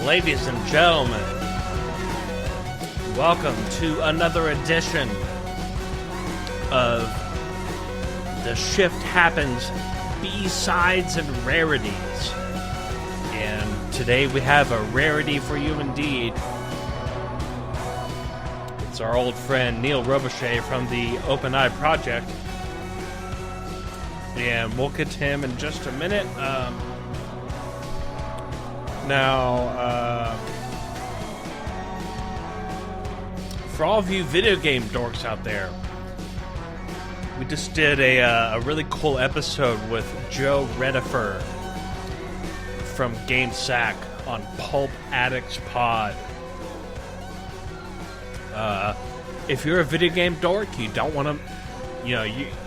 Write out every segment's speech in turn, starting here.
Ladies and gentlemen, welcome to another edition of The Shift Happens B-Sides and Rarities. And today we have a rarity for you indeed. It's our old friend Neil Robichaud from the Open Eye Project. And we'll get to him in just a minute. For all of you video game dorks out there, we just did a really cool episode with Joe Redifer from GameSack on Pulp Addicts Pod. If you're a video game dork, you don't want to,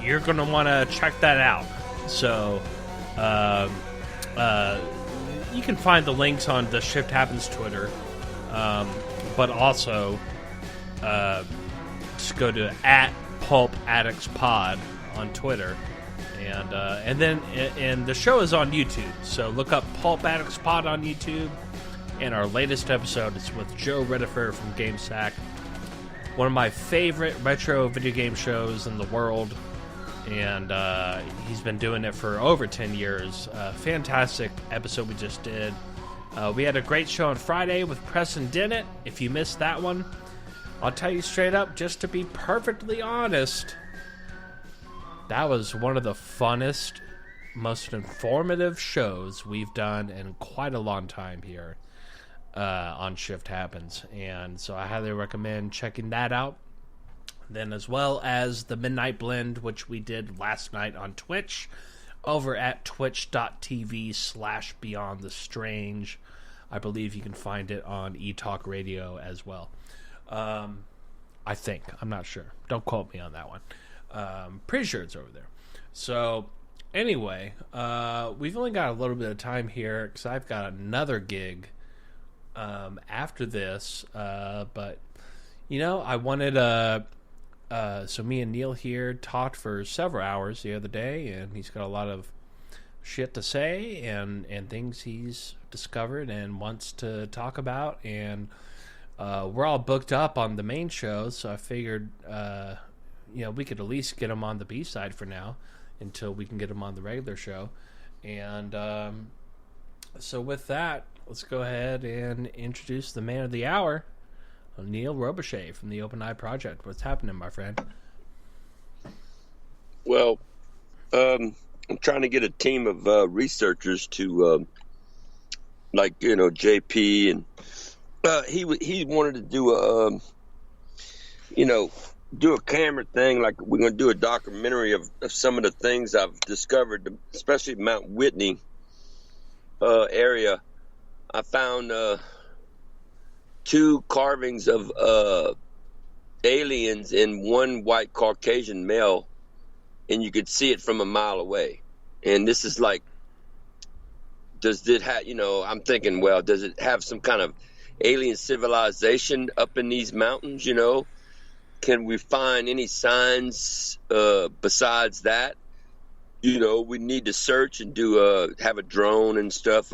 you're going to want to check that out. So, you can find the links on the Shift Happens Twitter, but also just go to @PulpAddictsPod on Twitter, and then the show is on YouTube. So look up Pulp Addicts Pod on YouTube, and our latest episode is with Joe Redifer from GameSack, one of my favorite retro video game shows in the world. And he's been doing it for over 10 years. Fantastic episode we just did. We had a great show on Friday with Preston Dennett. If you missed that one, I'll tell you straight up, just to be perfectly honest, that was one of the funnest, most informative shows we've done in quite a long time here on Shift Happens. And so I highly recommend checking that out. Then as well as the Midnight Blend, which we did last night on Twitch, over at twitch.tv/BeyondTheStrange. I believe you can find it on eTalk Radio as well. I think. I'm not sure. Don't quote me on that one. Pretty sure it's over there. So, anyway, we've only got a little bit of time here because I've got another gig after this. But, I wanted so me and Neil here talked for several hours the other day, and he's got a lot of shit to say and things he's discovered and wants to talk about. And we're all booked up on the main show, so I figured, we could at least get him on the B-side for now until we can get him on the regular show. And so with that, let's go ahead and introduce the man of the hour, Neil Robichaud from the Open Eye Project. What's happening, my friend? Well, I'm trying to get a team of researchers to, JP, and he wanted to do do a camera thing. Like, we're going to do a documentary of some of the things I've discovered, especially Mount Whitney area. I found two carvings of aliens in one white Caucasian male, and you could see it from a mile away. And this is like, does it have, I'm thinking, well, does it have some kind of alien civilization up in these mountains? Can we find any signs besides that? We need to search and have a drone and stuff.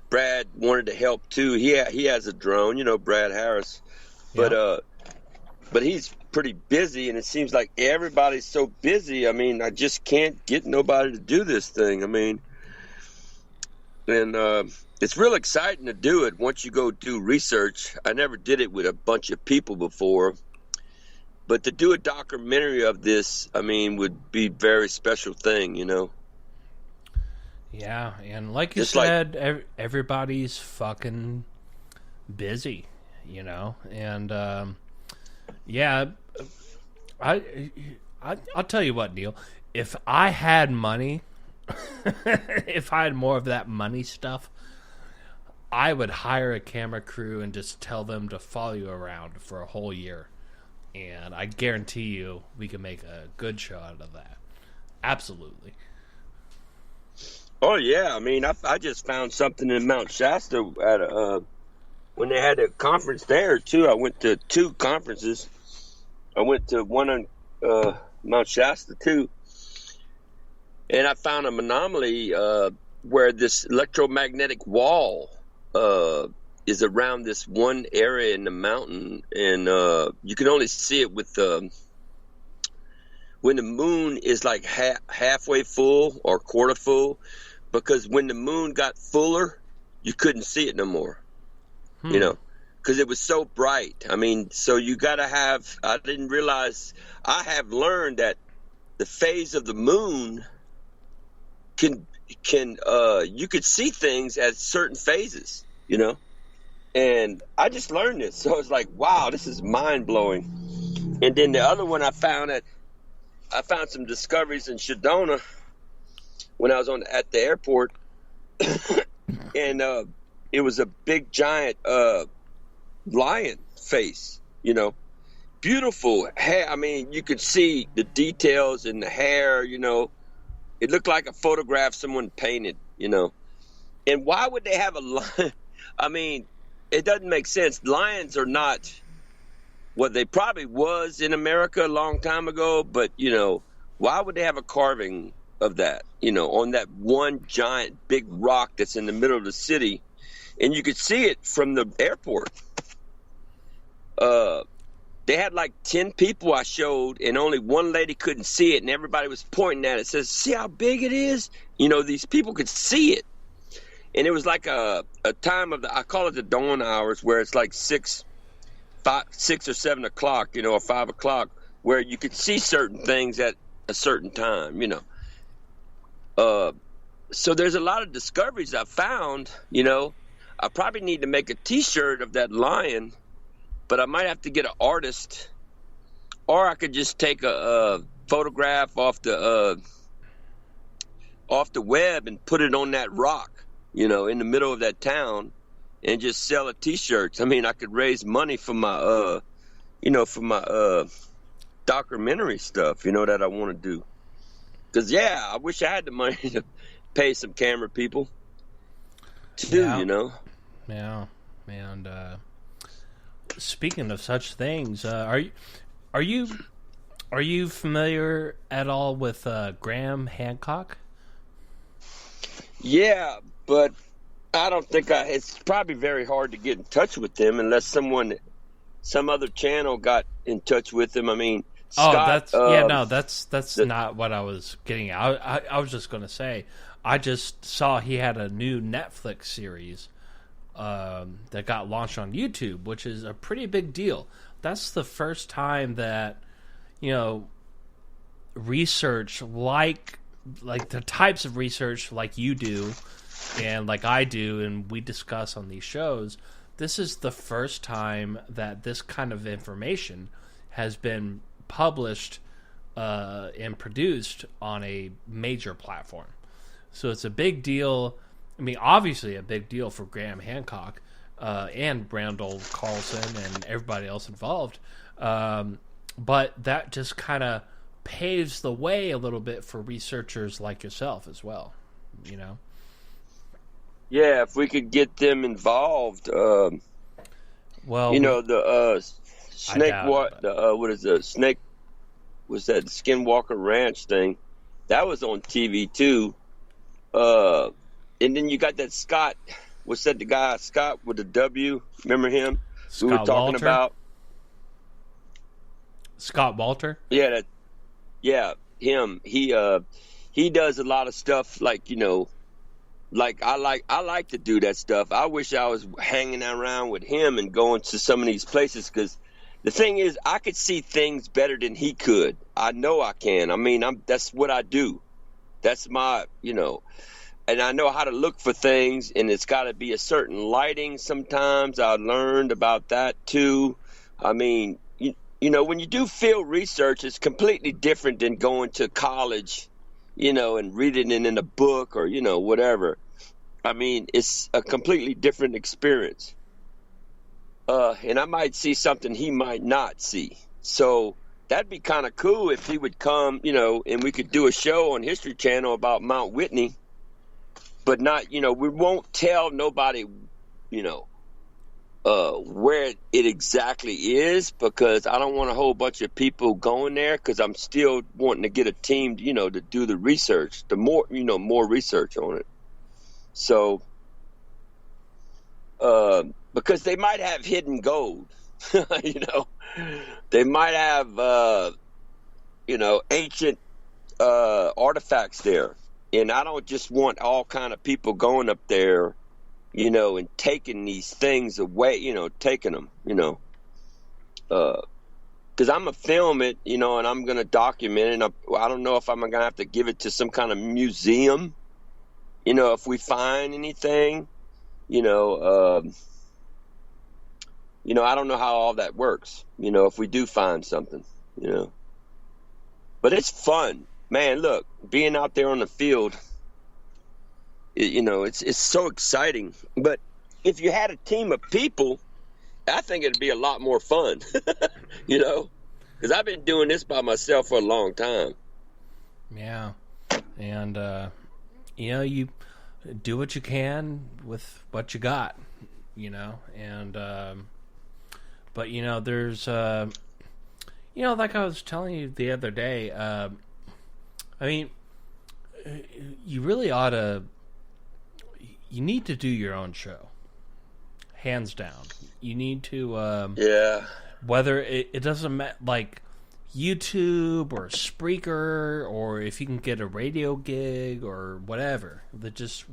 Brad wanted to help too. He has a drone, Brad Harris, but he's pretty busy, and it seems like everybody's so busy. I mean, I just can't get nobody to do this thing. I mean, and it's real exciting to do it once you go do research. I never did it with a bunch of people before, but to do a documentary of this, I mean, would be a very special thing, Yeah, and like you said, everybody's fucking busy, and I'll tell you what, Neil. If I had money, if I had more of that money stuff, I would hire a camera crew and just tell them to follow you around for a whole year, and I guarantee you we can make a good show out of that. Absolutely. Oh, yeah. I mean, I just found something in Mount Shasta at when they had a conference there, too. I went to two conferences. I went to one on Mount Shasta, too. And I found an anomaly where this electromagnetic wall is around this one area in the mountain, and you can only see it with when the moon is like halfway full or quarter full, because when the moon got fuller, you couldn't see it no more, you know, because it was so bright. I mean, so you got to have, I didn't realize, I have learned that the phase of the moon can you could see things at certain phases, you know, and I just learned this. So it's like, wow, this is mind blowing. And then the other one I found some discoveries in Sedona when I was at the airport, and it was a big giant lion face, you know, beautiful hair. I mean, you could see the details in the hair, you know. It looked like a photograph someone painted, you know. And why would they have a lion? I mean, it doesn't make sense. Lions are not what they probably was in America a long time ago, but, you know, why would they have a carving of that, you know, on that one giant big rock that's in the middle of the city? And you could see it from the airport. They had like 10 people I showed, and only one lady couldn't see it, and everybody was pointing at it. Says, see how big it is? You know, these people could see it. And it was like a time of I call it the dawn hours, where it's like 6 or 7 o'clock, you know, or 5 o'clock, where you could see certain things at a certain time, you know. So there's a lot of discoveries I found, you know. I probably need to make a T-shirt of that lion, but I might have to get an artist, or I could just take a photograph off the web and put it on that rock, you know, in the middle of that town, and just sell a T-shirts. I mean, I could raise money for my, you know, for my documentary stuff, you know, that I want to do. Because, yeah, I wish I had the money to pay some camera people too, you know. Yeah, and speaking of such things, are you familiar at all with Graham Hancock? Yeah, but I don't think it's probably very hard to get in touch with them unless some other channel got in touch with them. I mean, Scott, that's not what I was getting at. I was just going to say, I just saw he had a new Netflix series that got launched on YouTube, which is a pretty big deal. That's the first time that, you know, research like the types of research like you do and like I do and we discuss on these shows, this is the first time that this kind of information has been published and produced on a major platform. So it's a big deal. I mean, obviously a big deal for Graham Hancock and Randall Carlson and everybody else involved. But that just kind of paves the way a little bit for researchers like yourself as well, you know? Yeah, if we could get them involved. Well, you know, the snake, what is the snake, was that Skinwalker Ranch thing? That was on TV too. And then you got that Scott, what's that, the guy, Scott with the W, remember him? Scott we were talking Walter? About. Scott Walter? Yeah, him. He does a lot of stuff like, you know, like I like to do that stuff. I wish I was hanging around with him and going to some of these places, because the thing is, I could see things better than he could. I know I can. I mean, that's what I do. That's my, you know, and I know how to look for things, and it's got to be a certain lighting sometimes. I learned about that too. I mean, you know, when you do field research, it's completely different than going to college, you know, and reading it in a book or, you know, whatever. I mean, it's a completely different experience. And I might see something he might not see. So that'd be kind of cool if he would come, you know, and we could do a show on History Channel about Mount Whitney, but not, you know, we won't tell nobody, you know, where it exactly is, because I don't want a whole bunch of people going there, because I'm still wanting to get a team, you know, to do the research, more research on it. So because they might have hidden gold. They might have ancient artifacts there, and I don't just want all kind of people going up there, and taking these things away, taking them, because I'm gonna film it, and I'm gonna document it. And I don't know if I'm gonna have to give it to some kind of museum, if we find anything, I don't know how all that works, if we do find something, but it's fun, man. Look, being out there on the field, it's so exciting. But if you had a team of people, I think it'd be a lot more fun, because I've been doing this by myself for a long time. Yeah. And, you do what you can with what you got, and, but, there's, like I was telling you the other day, you really you need to do your own show. Hands down. You need to, whether it doesn't matter, like YouTube or Spreaker, or if you can get a radio gig or whatever, just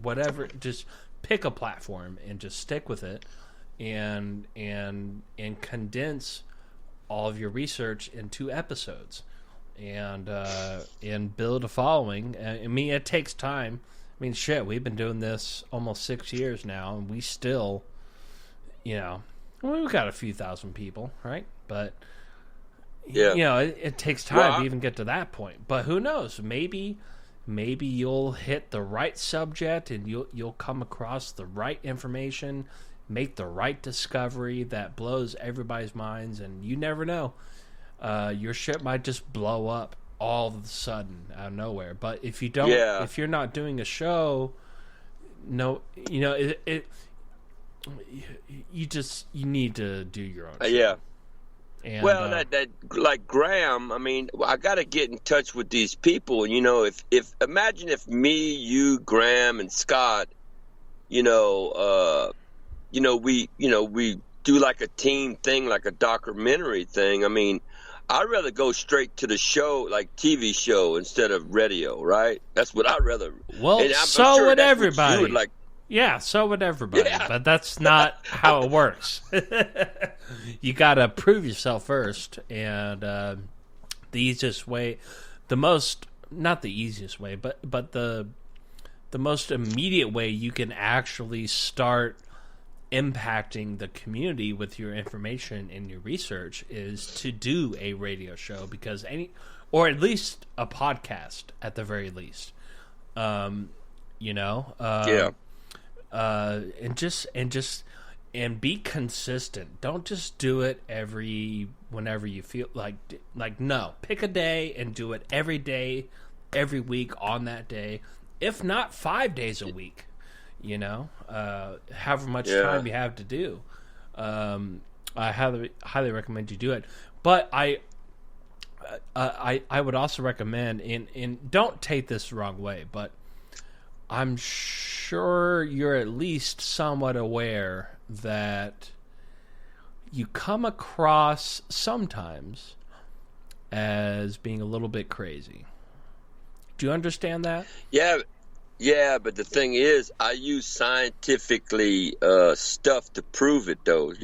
pick a platform and just stick with it, and condense all of your research into episodes, and build a following. It takes time. Shit, we've been doing this almost 6 years now, and we still, we've got a few thousand people, right? But it takes time to even get to that point. But who knows? Maybe you'll hit the right subject, and you'll come across the right information, make the right discovery that blows everybody's minds, and you never know. Your shit might just blow up all of a sudden out of nowhere. But if you don't, if you're not doing a show, you need to do your own show. And, that like Graham, I got to get in touch with these people. If imagine if me, you, Graham, and Scott, we do like a team thing, like a documentary thing. I'd rather go straight to the show, like TV show, instead of radio, right? That's what I'd rather. Well, so would everybody. Yeah, so would everybody. Yeah. But that's not how it works. You got to prove yourself first. And the easiest way, not the easiest way, but the most immediate way you can actually start impacting the community with your information and your research is to do a radio show, because or at least a podcast at the very least, and be consistent. Don't just do it whenever you feel like no, pick a day and do it every day, every week on that day, if not 5 days a week. However much time you have to do. I highly recommend you do it. But I would also recommend, and don't take this the wrong way, but I'm sure you're at least somewhat aware that you come across sometimes as being a little bit crazy. Do you understand that? Yeah, but the thing is, I use scientifically stuff to prove it, though.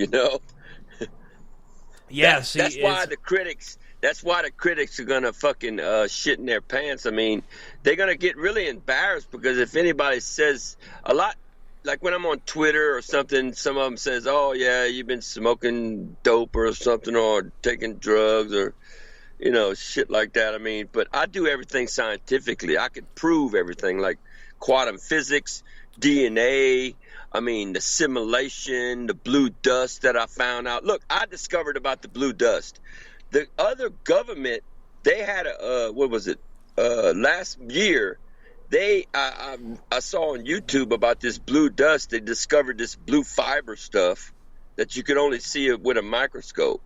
Yeah, that's why the critics. That's why the critics are gonna fucking shit in their pants. They're gonna get really embarrassed, because if anybody says a lot, like when I'm on Twitter or something, some of them says, "Oh yeah, you've been smoking dope or something, or taking drugs, or shit like that." But I do everything scientifically. I could prove everything, like quantum physics, DNA, the simulation, the blue dust that I found out. Look, I discovered about the blue dust. The other government, they had last year, I saw on YouTube about this blue dust. They discovered this blue fiber stuff that you could only see it with a microscope.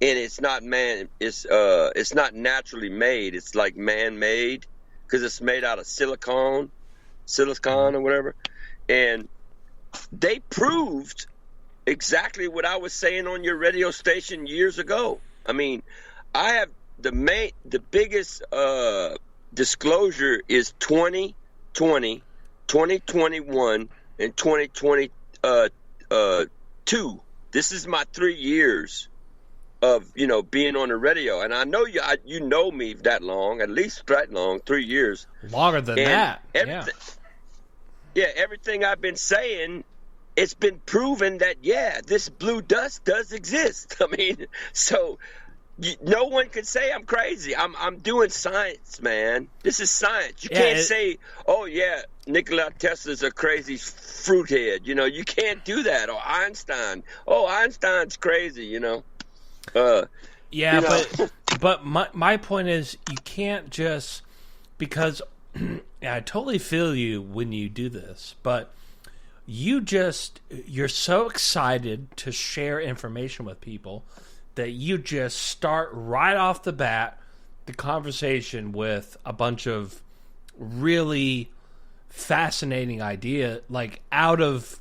And it's not it's not naturally made. It's like man-made, because it's made out of silicon or whatever. And they proved exactly what I was saying on your radio station years ago. I mean, I have the biggest disclosure is 2020, 2021, and 2022. This is my 3 years of, being on the radio. And I know you know me that long, at least that long, 3 years. Longer than that. Everything I've been saying, it's been proven that, this blue dust does exist. I mean, so no one can say I'm crazy. I'm doing science, man. This is science. You can't say, oh, yeah, Nikola Tesla's a crazy fruithead. You can't do that. Or Einstein. Oh, Einstein's crazy, But my point is, you can't just, because I totally feel you when you do this, but you're so excited to share information with people that you just start right off the bat the conversation with a bunch of really fascinating idea, like out of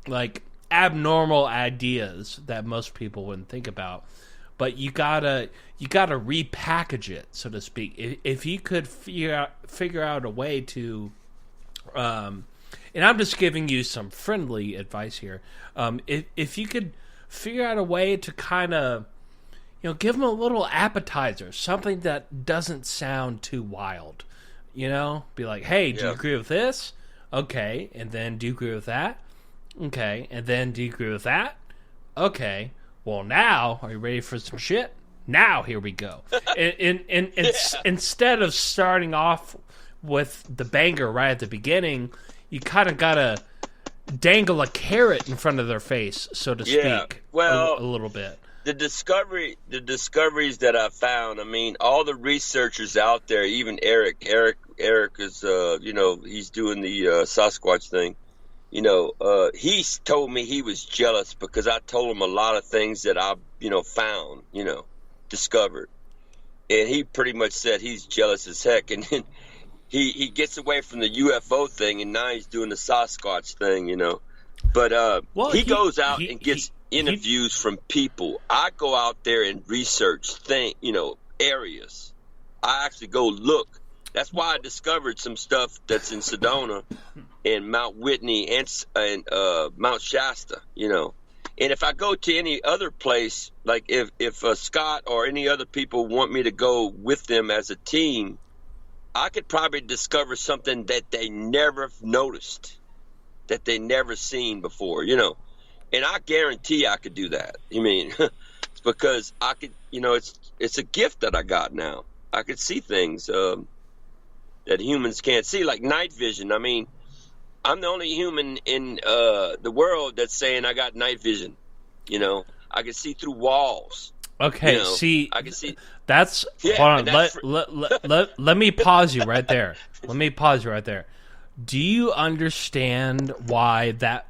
like abnormal ideas that most people wouldn't think about. But you gotta repackage it, so to speak. If you could figure out a way to, and I'm just giving you some friendly advice here. If you could figure out a way to kind of, give them a little appetizer, something that doesn't sound too wild. Be like, hey, do you agree with this? Okay, and then do you agree with that? Okay, and then do you agree with that? Okay. Well, now, are you ready for some shit? Now, here we go. Instead of starting off with the banger right at the beginning, you kind of got to dangle a carrot in front of their face, so to speak, a little bit. The discoveries that I found, I mean, all the researchers out there, even Eric is, he's doing the Sasquatch thing. He's told me he was jealous because I told him a lot of things that I, found, discovered. And he pretty much said he's jealous as heck. And then he gets away from the UFO thing, and now he's doing the Sasquatch thing, But he goes out and gets interviews from people. I go out there and research areas. I actually go look. That's why I discovered some stuff that's in Sedona and Mount Whitney and Mount Shasta, And if I go to any other place, like if Scott or any other people want me to go with them as a team, I could probably discover something that they never noticed, that they never seen before, And I guarantee I could do that. I mean, it's because I could, it's a gift that I got now. I could see things that humans can't see, like night vision. I mean, I'm the only human in the world that's saying I got night vision. I can see through walls. Okay, I can see. That's hold on. Let me pause you right there. Do you understand why that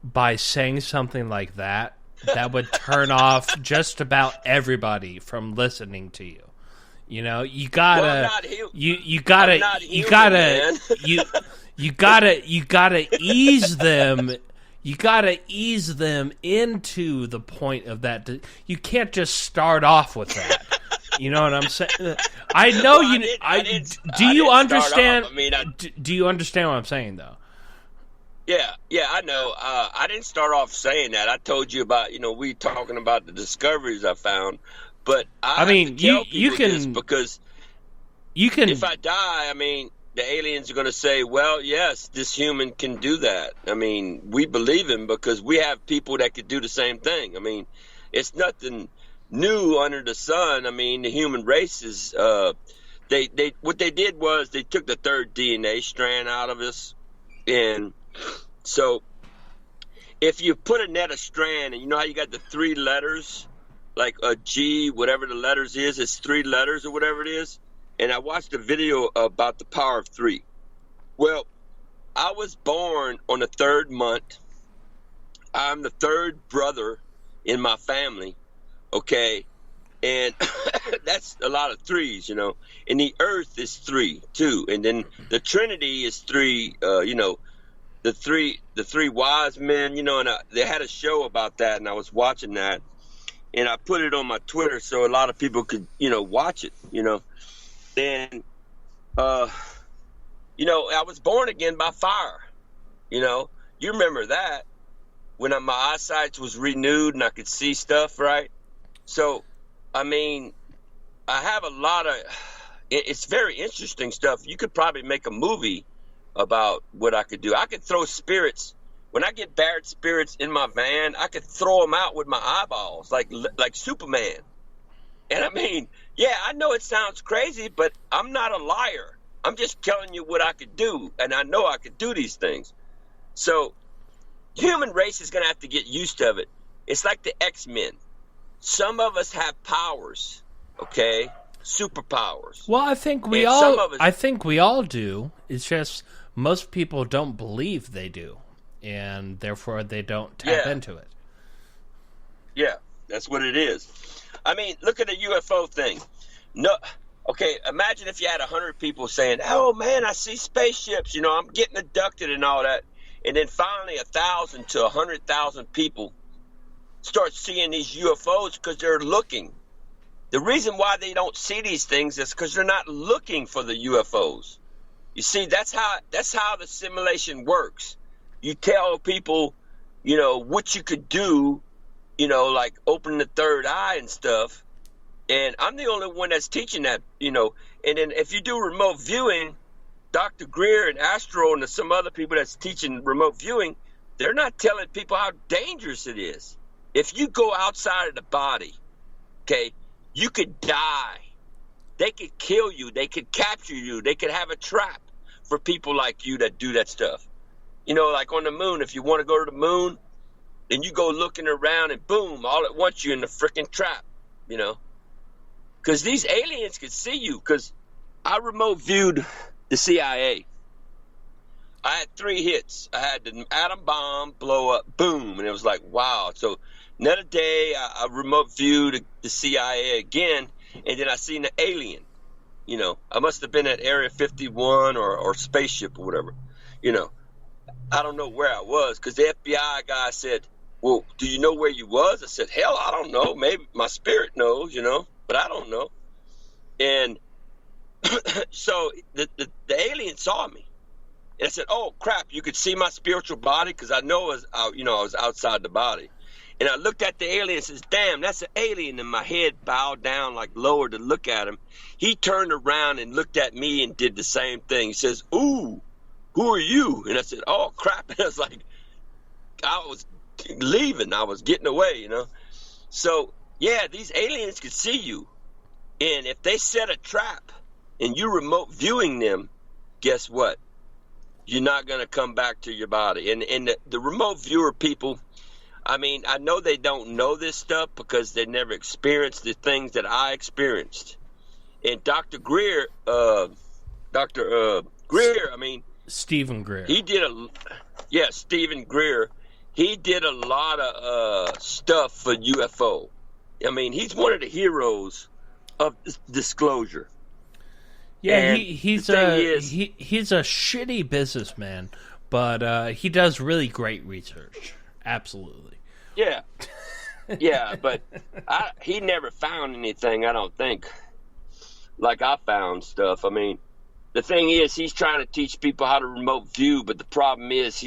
by saying something like that would turn off just about everybody from listening to you? You gotta you gotta ease them. You gotta ease them into the point of that. You can't just start off with that. You know what I'm saying? I know you. Do you understand? Do you understand what I'm saying, though? Yeah, I know. I didn't start off saying that. I told you about, we talking about the discoveries I found. But I mean, you can, because you can. If I die, I mean, the aliens are going to say, well, yes, this human can do that. I mean, we believe him because we have people that could do the same thing. I mean, it's nothing new under the sun. I mean, the human race is, they what they did was they took the third DNA strand out of us. And so if you put a net of strand, and you know how you got the 3 letters, like a G, whatever the letters is, it's 3 letters or whatever it is. And I watched a video about the power of 3. Well, I was born on the 3rd month. I'm the 3rd brother in my family, okay? And that's a lot of 3s, And the earth is 3, too. And then the Trinity is 3, the three wise men, you know, and they had a show about that, and I was watching that, and I put it on my Twitter so a lot of people could, you know, watch it, you know. And you know, I was born again by fire. You know, you remember that when my eyesight was renewed and I could see stuff, right? So, I mean, I have a lot of. It's very interesting stuff. You could probably make a movie about what I could do. I could throw spirits. When I get bad spirits in my van, I could throw them out with my eyeballs, like Superman. And I mean, yeah, I know it sounds crazy, but I'm not a liar. I'm just telling you what I could do, and I know I could do these things. So, human race is going to have to get used to it. It's like the X-Men. Some of us have powers, okay? Superpowers. Well, I think we all do. It's just most people don't believe they do, and therefore they don't tap into it. Yeah, that's what it is. I mean, look at the UFO thing. No, okay, imagine if you had 100 people saying, "Oh man, I see spaceships. You know, I'm getting abducted and all that," and then finally 1,000 to 100,000 people start seeing these UFOs because they're looking. The reason why they don't see these things is because they're not looking for the UFOs. You see, that's how the simulation works. You tell people, you know, what you could do, you know, like open the third eye and stuff. And I'm the only one that's teaching that, you know. And then if you do remote viewing, Dr. Greer and Astro and some other people that's teaching remote viewing, they're not telling people how dangerous it is. If you go outside of the body, okay, you could die. They could kill you. They could capture you. They could have a trap for people like you that do that stuff. You know, like on the moon, if you want to go to the moon, then you go looking around and boom, all at once you're in the freaking trap, you know. Because these aliens could see you. Because I remote viewed the CIA. I had 3 hits. I had the atom bomb blow up, boom, and it was like, wow. So another day, I remote viewed the CIA again, and then I seen the alien. You know, I must have been at Area 51 or spaceship or whatever. You know, I don't know where I was because the FBI guy said, well, do you know where you was? I said, hell, I don't know. Maybe my spirit knows, you know, but I don't know. And so the alien saw me. And I said, oh, crap, you could see my spiritual body? Because I know I was outside the body. And I looked at the alien and says, damn, that's an alien. And my head bowed down, like lower to look at him. He turned around and looked at me and did the same thing. He says, ooh, who are you? And I said, oh, crap. And I was like, I was leaving. I was getting away, you know. So, yeah, these aliens could see you. And if they set a trap and you remote viewing them, guess what? You're not going to come back to your body. And the remote viewer people, I mean, I know they don't know this stuff because they never experienced the things that I experienced. And Dr. Greer, I mean, Stephen Greer. Stephen Greer. He did a lot of stuff for UFO. I mean, he's one of the heroes of disclosure. Yeah, he's a shitty businessman, but he does really great research. Absolutely. Yeah. Yeah, but he never found anything, I don't think, like I found stuff. I mean, the thing is, he's trying to teach people how to remote view, but the problem is,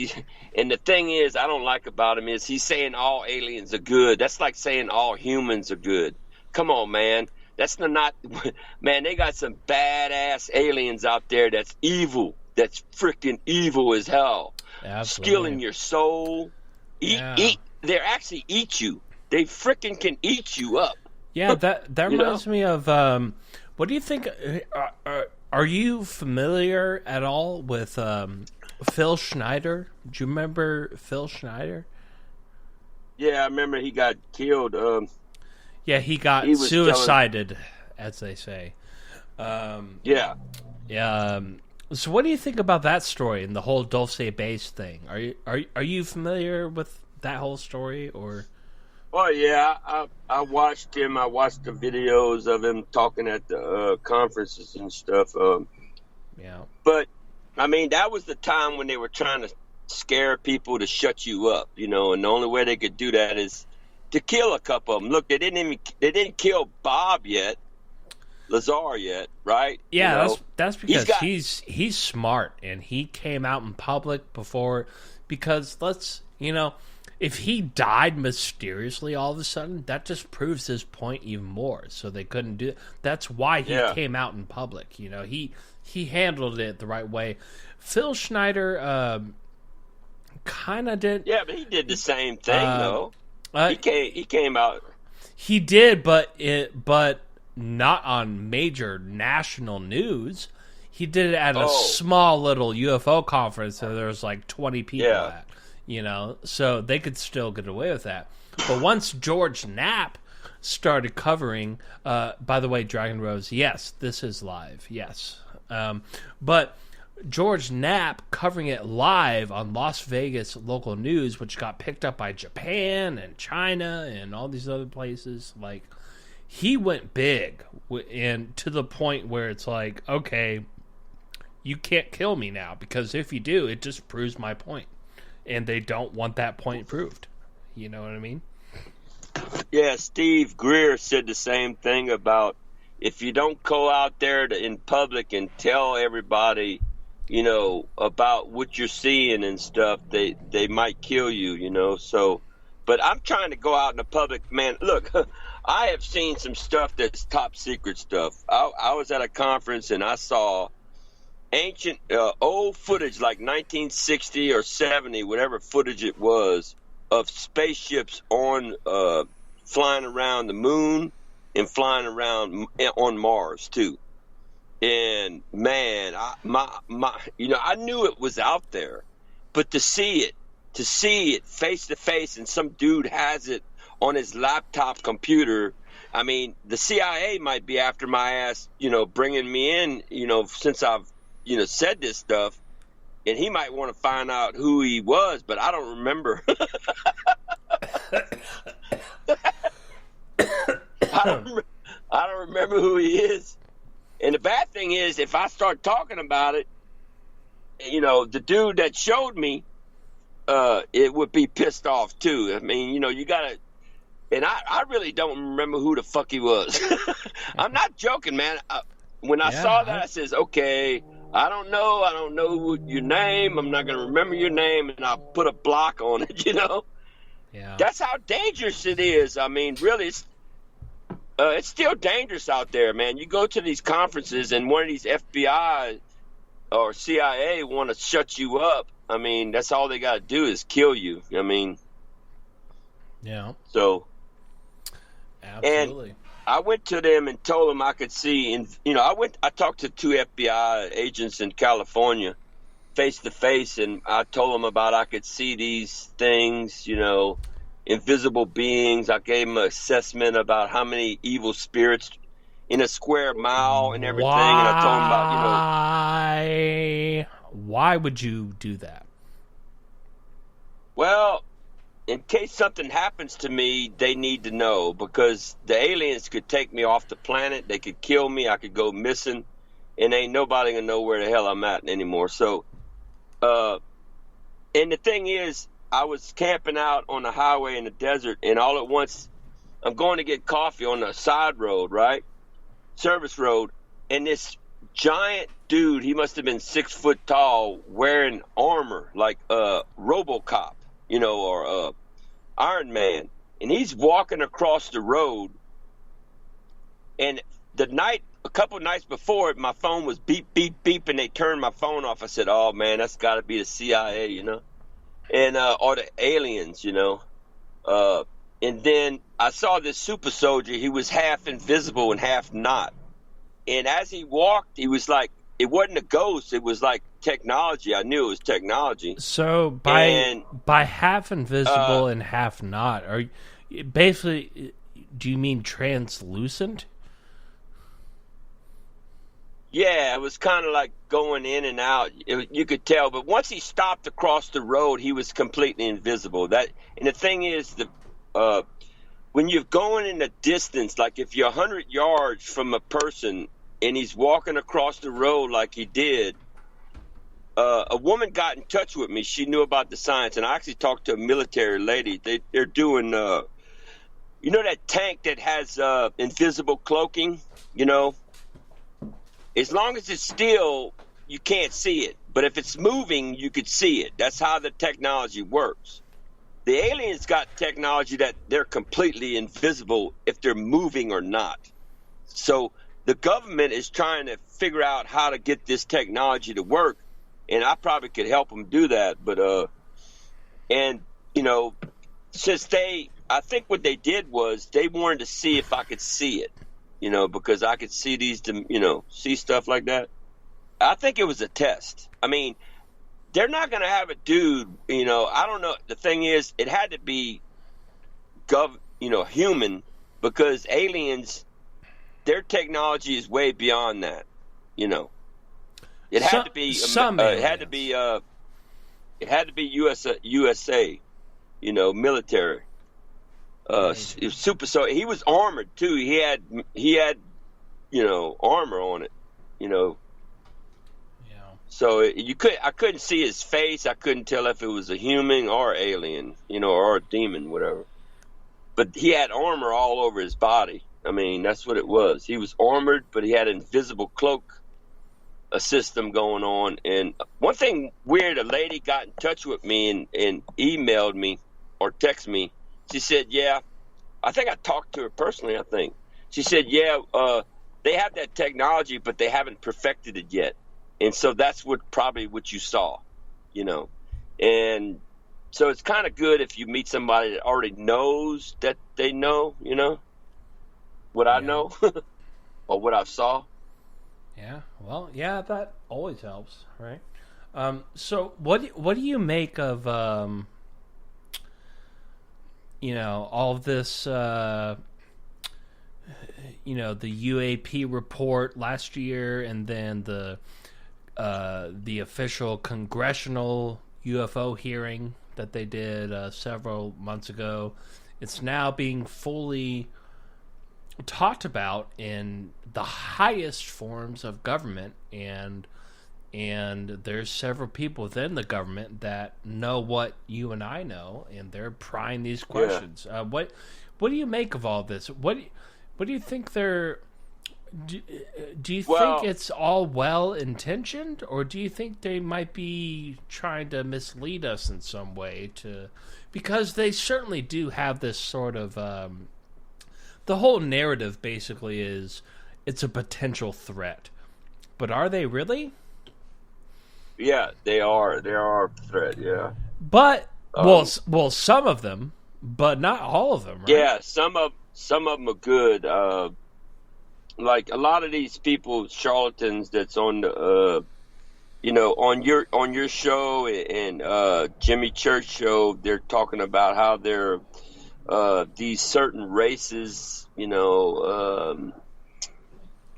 I don't like about him is he's saying all aliens are good. That's like saying all humans are good. Come on, man. That's not, man, they got some badass aliens out there that's evil. That's freaking evil as hell. Absolutely. Stealing your soul. They actually eat you. They freaking can eat you up. Yeah, that reminds me of, what do you think, are you familiar at all with Phil Schneider? Do you remember Phil Schneider? Yeah, I remember he got killed. Yeah, he got suicided, as they say. Yeah. So, what do you think about that story and the whole Dulce Base thing? Are you familiar with that whole story, or? Oh yeah, I watched him. I watched the videos of him talking at the conferences and stuff. Yeah. But I mean, that was the time when they were trying to scare people to shut you up, and the only way they could do that is to kill a couple of them. Look, they didn't kill Bob yet, Lazar yet, right? Yeah, that's because he's smart and he came out in public before, because if he died mysteriously all of a sudden, that just proves his point even more. So they couldn't do it. That's why he came out in public. He handled it the right way. Phil Schneider kind of did. Yeah, but he did the same thing though. He came out. He did, but not on major national news. He did it at a small little UFO conference that there was like 20 people at. So they could still get away with that. But once George Knapp started covering, by the way, Dragon Rose, yes, this is live, yes. But George Knapp covering it live on Las Vegas local news, which got picked up by Japan and China and all these other places, like, he went big, and to the point where it's like, okay, you can't kill me now, because if you do, it just proves my point. And they don't want that point proved. You know what I mean? Yeah, Steve Greer said the same thing about, if you don't go out there in public and tell everybody, about what you're seeing and stuff, they might kill you, So, but I'm trying to go out in the public, man. Look, I have seen some stuff that's top secret stuff. I was at a conference and I saw ancient, old footage, like 1960 or 70, whatever footage it was, of spaceships on flying around the moon and flying around on Mars too. And man, I knew it was out there, but to see it face to face, and some dude has it on his laptop computer. I mean, the CIA might be after my ass, bringing me in, since I've, said this stuff, and he might want to find out who he was, but I don't remember. I don't remember who he is. And the bad thing is, if I start talking about it, the dude that showed me, it would be pissed off too. I mean, you gotta, and I really don't remember who the fuck he was. I'm not joking, man. When I saw that, I says, okay, I don't know your name. I'm not going to remember your name, and I'll put a block on it, Yeah. That's how dangerous it is. I mean, really, it's still dangerous out there, man. You go to these conferences, and one of these FBI or CIA want to shut you up. I mean, that's all they got to do is kill you. I mean, yeah. So, absolutely. And I went to them and told them I could see, and I talked to 2 FBI agents in California face to face, and I told them about I could see these things, invisible beings. I gave them an assessment about how many evil spirits in a square mile and everything. And I told them about, Why would you do that? Well, in case something happens to me, they need to know, because the aliens could take me off the planet. They could kill me. I could go missing, and ain't nobody gonna know where the hell I'm at anymore. So, and the thing is, I was camping out on the highway in the desert, and all at once, I'm going to get coffee on the side road, right? Service road. And this giant dude, he must have been 6 foot tall, wearing armor like RoboCop, or Iron Man. And he's walking across the road. And a couple of nights before, my phone was beep, beep, beep, and they turned my phone off. I said, oh, man, that's got to be the CIA, and or the aliens, and then I saw this super soldier. He was half invisible and half not. And as he walked, he was like, it wasn't a ghost. It was like technology. I knew it was technology. So by half invisible and half not, basically, do you mean translucent? Yeah, it was kind of like going in and out. You could tell, but once he stopped across the road, he was completely invisible. And the thing is, when you're going in the distance, like if you're 100 yards from a person and he's walking across the road like he did, a woman got in touch with me. She knew about the science, and I actually talked to a military lady. They're doing, you know, that tank that has invisible cloaking. You know, as long as it's still, you can't see it. But if it's moving, you could see it. That's how the technology works. The aliens got technology that they're completely invisible if they're moving or not. So the government is trying to figure out how to get this technology to work, and I probably could help them do that. But and you know, since I think what they did was they wanted to see if I could see it, you know, because I could see see stuff like that. I think it was a test. I mean, they're not going to have a dude, you know, I don't know. The thing is, it had to be human, because aliens, their technology is way beyond that, you know. It had to be it had to be USA, you know, military. Super. So he was armored too. He had you know, armor on it, you know. Yeah. So I couldn't see his face. I couldn't tell if it was a human or alien, you know, or a demon, whatever. But he had armor all over his body. I mean, that's what it was. He was armored, but he had an invisible cloak, a system going on. And one thing weird, a lady got in touch with me and emailed me or texted me. She said, yeah, I think I talked to her personally, I think. She said, yeah, they have that technology, but they haven't perfected it yet. And so that's probably what you saw, you know. And so it's kind of good if you meet somebody that already knows that they know, you know, what I know or what I saw. Yeah, well, yeah, that always helps, right? So what do you make of you know, all of this you know, the UAP report last year, and then the official congressional UFO hearing that they did several months ago? It's now being fully talked about in the highest forms of government, and there's several people within the government that know what you and I know, and they're prying these questions. Yeah. What do you make of all this? What do you think they're? Do you think it's all well intentioned, or do you think they might be trying to mislead us in some way? Because they certainly do have this sort of. The whole narrative basically is it's a potential threat, but are they really? Yeah, they are. They are a threat. Yeah, but well, some of them, but not all of them. Right? Yeah, some of them are good. Like a lot of these people, charlatans, that's on the, you know, on your show and Jimmy Church show, they're talking about how they're these certain races, you know,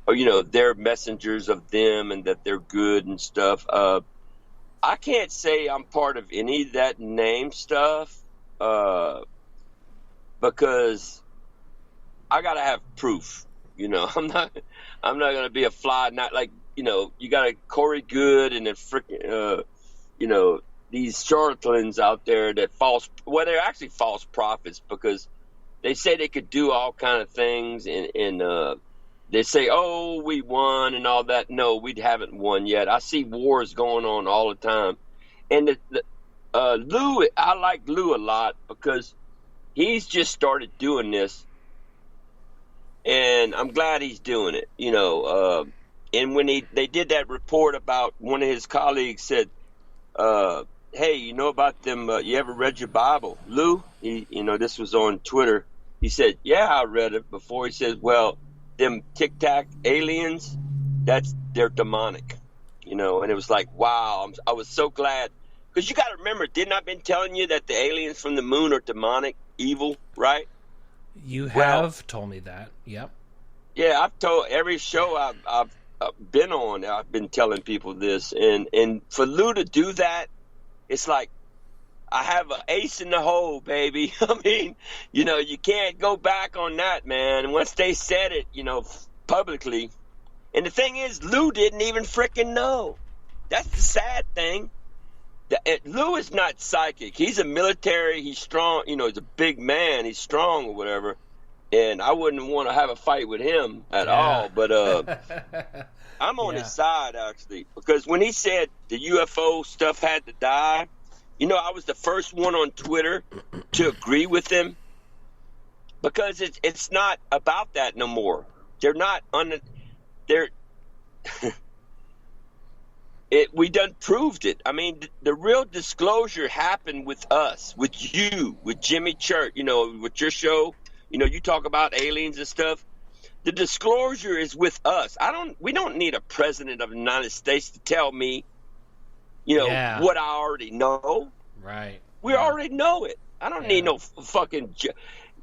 or you know, they're messengers of them and that they're good and stuff. I can't say I'm part of any of that name stuff because I gotta have proof. You know, I'm not gonna be a fly. Not like, you know, you got a Corey Good and then freaking, you know, these charlatans out there that they're actually false prophets, because they say they could do all kind of things and they say, oh, we won and all that. No, we haven't won yet. I see wars going on all the time. And Lou, I like Lou a lot because he's just started doing this. And I'm glad he's doing it, you know. And when they did that report about, one of his colleagues said, hey, you know about them, you ever read your Bible? Lou, you know, this was on Twitter. He said, yeah, I read it before. He says, well, them Tic Tac aliens, they're demonic, you know. And it was like, wow, I was so glad. Because you got to remember, didn't I been telling you that the aliens from the moon are demonic, evil, right? You have told me that. Yep. Yeah, I've told every show I've been on, I've been telling people this, and for Lou to do that, it's like I have an ace in the hole, baby. I mean, you know, you can't go back on that, man. And once they said it, you know, publicly, and the thing is, Lou didn't even frickin' know. That's the sad thing. Lou is not psychic. He's a military. He's strong. You know, he's a big man. He's strong or whatever. And I wouldn't want to have a fight with him at all. But I'm on his side, actually. Because when he said the UFO stuff had to die, you know, I was the first one on Twitter to agree with him. Because it's not about that no more. They're not we done proved it. I mean, the real disclosure happened with us, with you, with Jimmy Church, you know, with your show. You know, you talk about aliens and stuff. The disclosure is with us. We don't need a president of the United States to tell me, you know, what I already know. Right. We already know it. I don't need no fucking,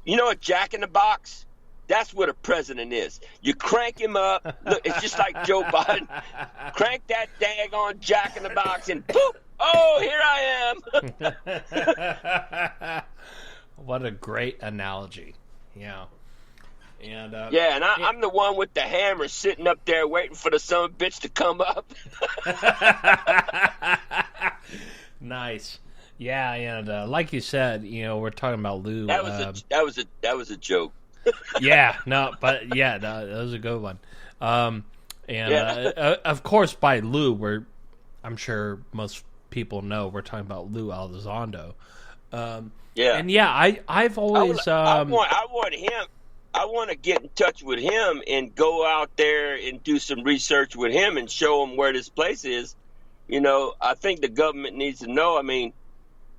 you know, a Jack in the Box. That's what a president is. You crank him up. Look, it's just like Joe Biden. Crank that daggone Jack in the Box and boop. Oh, here I am. What a great analogy. Yeah. And I'm the one with the hammer sitting up there waiting for the son of a bitch to come up. Nice. Yeah, and like you said, you know, we're talking about Lou. That was a joke. That was a good one. Of course, by Lou, I'm sure most people know we're talking about Lou Elizondo. I've always I want him. I want to get in touch with him and go out there and do some research with him and show him where this place is. You know, I think the government needs to know. I mean,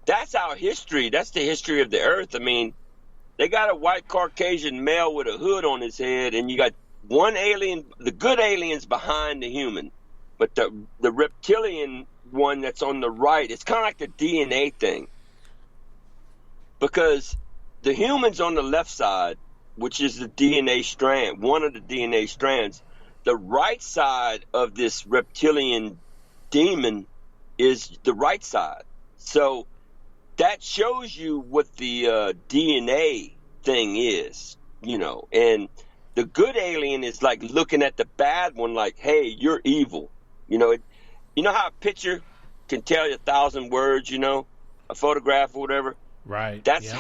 that's our history. That's the history of the earth. I mean, they got a white Caucasian male with a hood on his head, and you got one alien, the good alien's behind the human, but the reptilian one that's on the right, it's kind of like the DNA thing. Because the human's on the left side, which is the DNA strand, one of the DNA strands. The right side of this reptilian demon is the right side. So that shows you what the DNA thing is, you know. And the good alien is like looking at the bad one like, hey, you're evil. You know, you know how a picture can tell you 1,000 words, you know, a photograph or whatever? Right. That's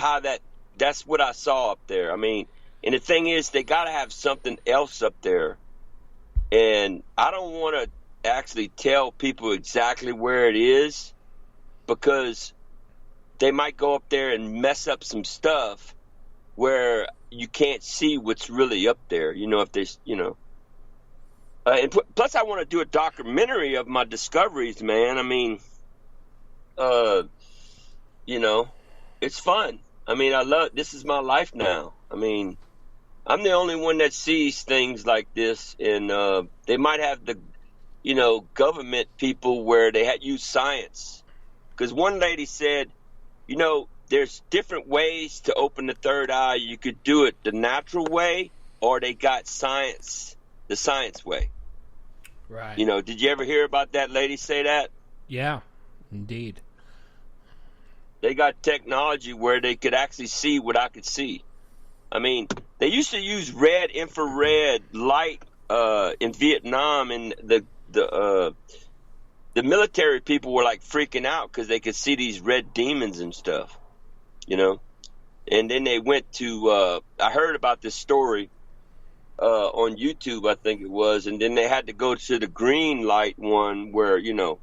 that's what I saw up there. I mean, and the thing is, they got to have something else up there. And I don't want to actually tell people exactly where it is, because they might go up there and mess up some stuff where you can't see what's really up there. You know, if there's, you know. And plus, I want to do a documentary of my discoveries, man. I mean, you know, it's fun. I mean, this is my life now. I mean, I'm the only one that sees things like this, and they might have the, you know, government people where they use science. Because one lady said, you know, there's different ways to open the third eye. You could do it the natural way, or they got science, the science way. Right. You know, did you ever hear about that lady say that? Yeah, indeed. They got technology where they could actually see what I could see. I mean, they used to use red infrared light in Vietnam, and the military people were like freaking out because they could see these red demons and stuff, you know. And then they went to I heard about this story on YouTube, I think it was, and then they had to go to the green light one where, you know,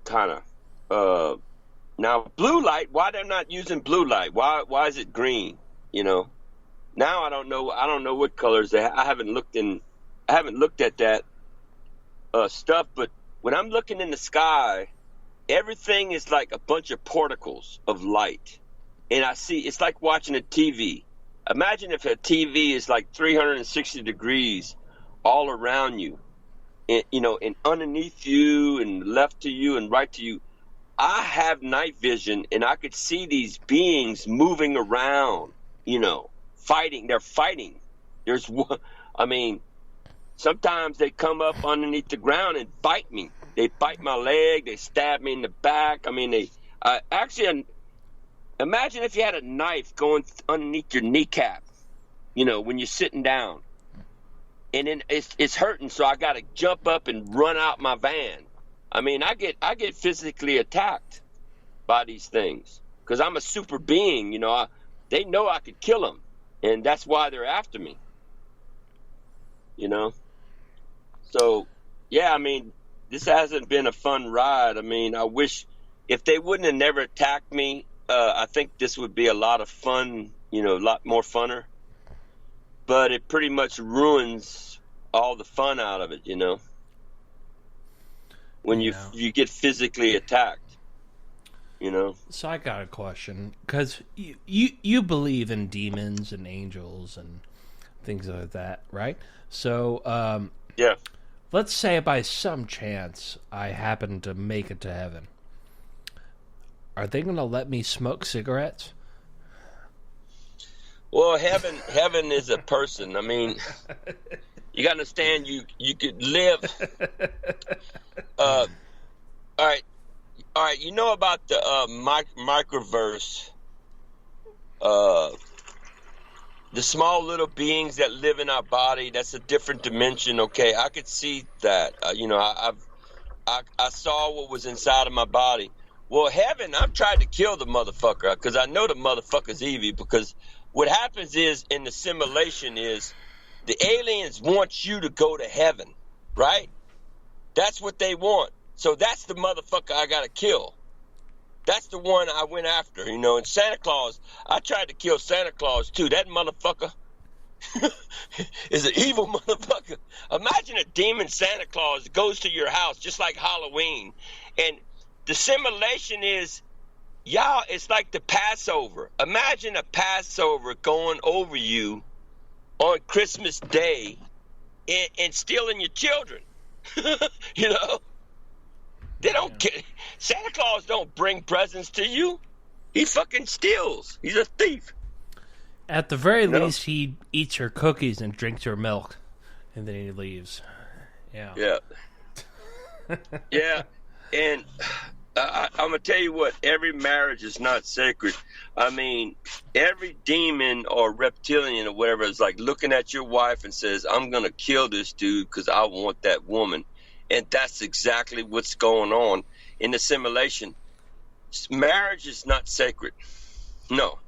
kind of now blue light. Why they're not using blue light? Why is it green? You know. Now I don't know what colors they I haven't looked at that stuff, but when I'm looking in the sky, everything is like a bunch of particles of light, and I see it's like watching a TV. Imagine if a TV is like 360 degrees all around you, and, you know, and underneath you and left to you and right to you. I have night vision, and I could see these beings moving around, you know, fighting. They're fighting. There's one, I mean, sometimes they come up underneath the ground and bite me. They bite my leg. They stab me in the back. I mean, actually, imagine if you had a knife going underneath your kneecap, you know, when you're sitting down. and then it's hurting, so I got to jump up and run out my van. I mean, I get physically attacked by these things because I'm a super being. They know I could kill them, and that's why they're after me. So yeah, I mean, this hasn't been a fun ride. I mean, I wish if they wouldn't have never attacked me, I think this would be a lot of fun, a lot more funner. But it pretty much ruins all the fun out of it, when you get physically attacked, So I got a question, because you believe in demons and angels and things like that, right? So yeah. Let's say by some chance I happen to make it to heaven. Are they going to let me smoke cigarettes? Well, heaven is a person. I mean, you got to understand, you could live. All right. You know about the microverse, the small little beings that live in our body. That's a different dimension. Okay, I could see that. I saw what was inside of my body. Well, heaven, I've tried to kill the motherfucker because I know the motherfucker's evil. Because what happens is in the simulation is the aliens want you to go to heaven, right? That's what they want. So that's the motherfucker I got to kill. That's the one I went after, And Santa Claus, I tried to kill Santa Claus too. That motherfucker is an evil motherfucker. Imagine a demon Santa Claus goes to your house just like Halloween. And the simulation is, y'all, it's like the Passover. Imagine a Passover going over you on Christmas Day and stealing your children. They don't get Santa Claus don't bring presents to you. He fucking steals. He's a thief. At the very least, he eats your cookies and drinks your milk, and then he leaves. Yeah. Yeah. Yeah. And I'm going to tell you what, every marriage is not sacred. I mean, every demon or reptilian or whatever is like looking at your wife and says, I'm going to kill this dude because I want that woman. And that's exactly what's going on in the simulation. Marriage is not sacred. No.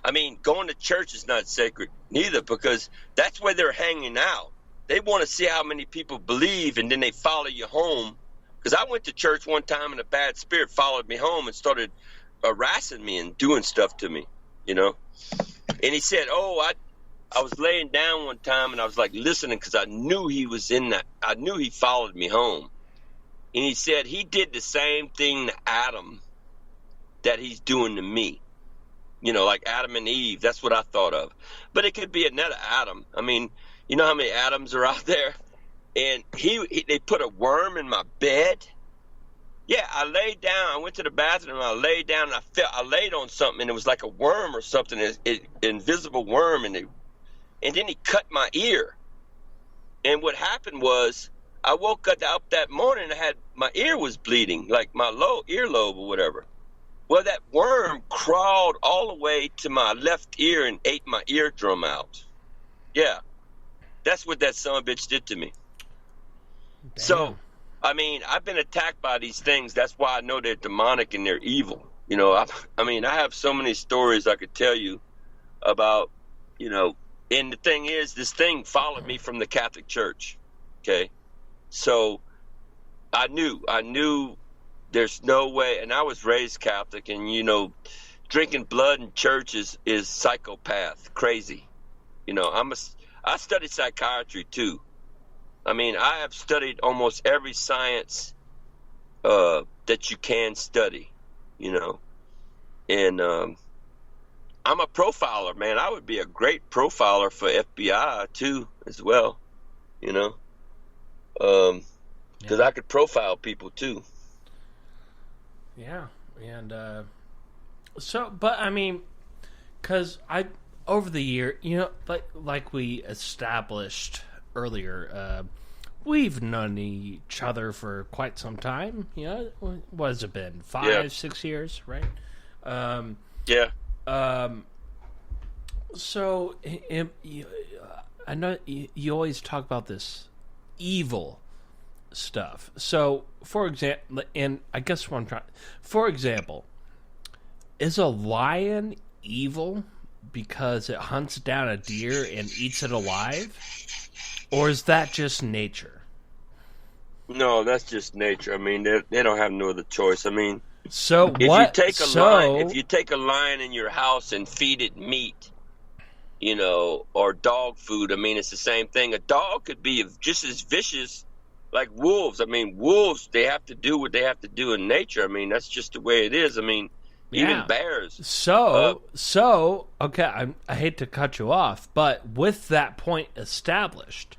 I mean, going to church is not sacred neither, because that's where they're hanging out. They want to see how many people believe, and then they follow you home. Because I went to church one time and a bad spirit followed me home and started harassing me and doing stuff to me, And he said, I was laying down one time and I was like listening because I knew he was in that. I knew he followed me home. And he said he did the same thing to Adam that he's doing to me. Like Adam and Eve. That's what I thought of. But it could be another Adam. I mean, you know how many Adams are out there? And they put a worm in my bed. Yeah, I laid down. I went to the bathroom and I laid down and I laid on something and it was like a worm or something, an invisible worm, and then he cut my ear. And what happened was I woke up that morning and my ear was bleeding, like my earlobe or whatever. Well, that worm crawled all the way to my left ear and ate my eardrum out. Yeah, that's what that son of a bitch did to me. Damn. So, I mean, I've been attacked by these things. That's why I know they're demonic and they're evil. I mean, I have so many stories I could tell you about, and the thing is, this thing followed me from the Catholic Church, okay? So I knew there's no way, and I was raised Catholic, and, drinking blood in church is psychopath, crazy. I studied psychiatry, too. I mean, I have studied almost every science that you can study, and I'm a profiler, man. I would be a great profiler for FBI too, as well. Because I could profile people too. Yeah, and but I mean, because over the year, like we established earlier, we've known each other for quite some time. What has it been? 5-6 years, right? Yeah. So I know you always talk about this evil stuff. So, for example, and I guess what I'm trying... For example, is a lion evil because it hunts down a deer and eats it alive? Or is that just nature? No, that's just nature. I mean, they don't have no other choice. I mean, so if what? you take a lion in your house and feed it meat, or dog food, I mean, it's the same thing. A dog could be just as vicious like wolves. I mean, wolves, they have to do what they have to do in nature. I mean, that's just the way it is. I mean, even bears. So, okay, I hate to cut you off, but with that point established,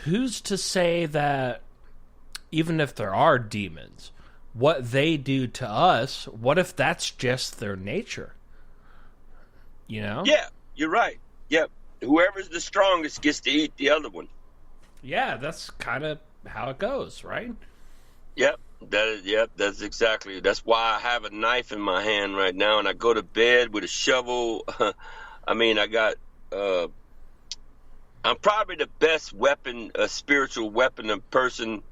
who's to say that even if there are demons, what they do to us, what if that's just their nature? Yeah, you're right. Yep. Whoever's the strongest gets to eat the other one. Yeah, that's kind of how it goes, right? Yep. That's exactly. That's why I have a knife in my hand right now, and I go to bed with a shovel. I mean, I'm probably the best weapon, a spiritual weapon, a person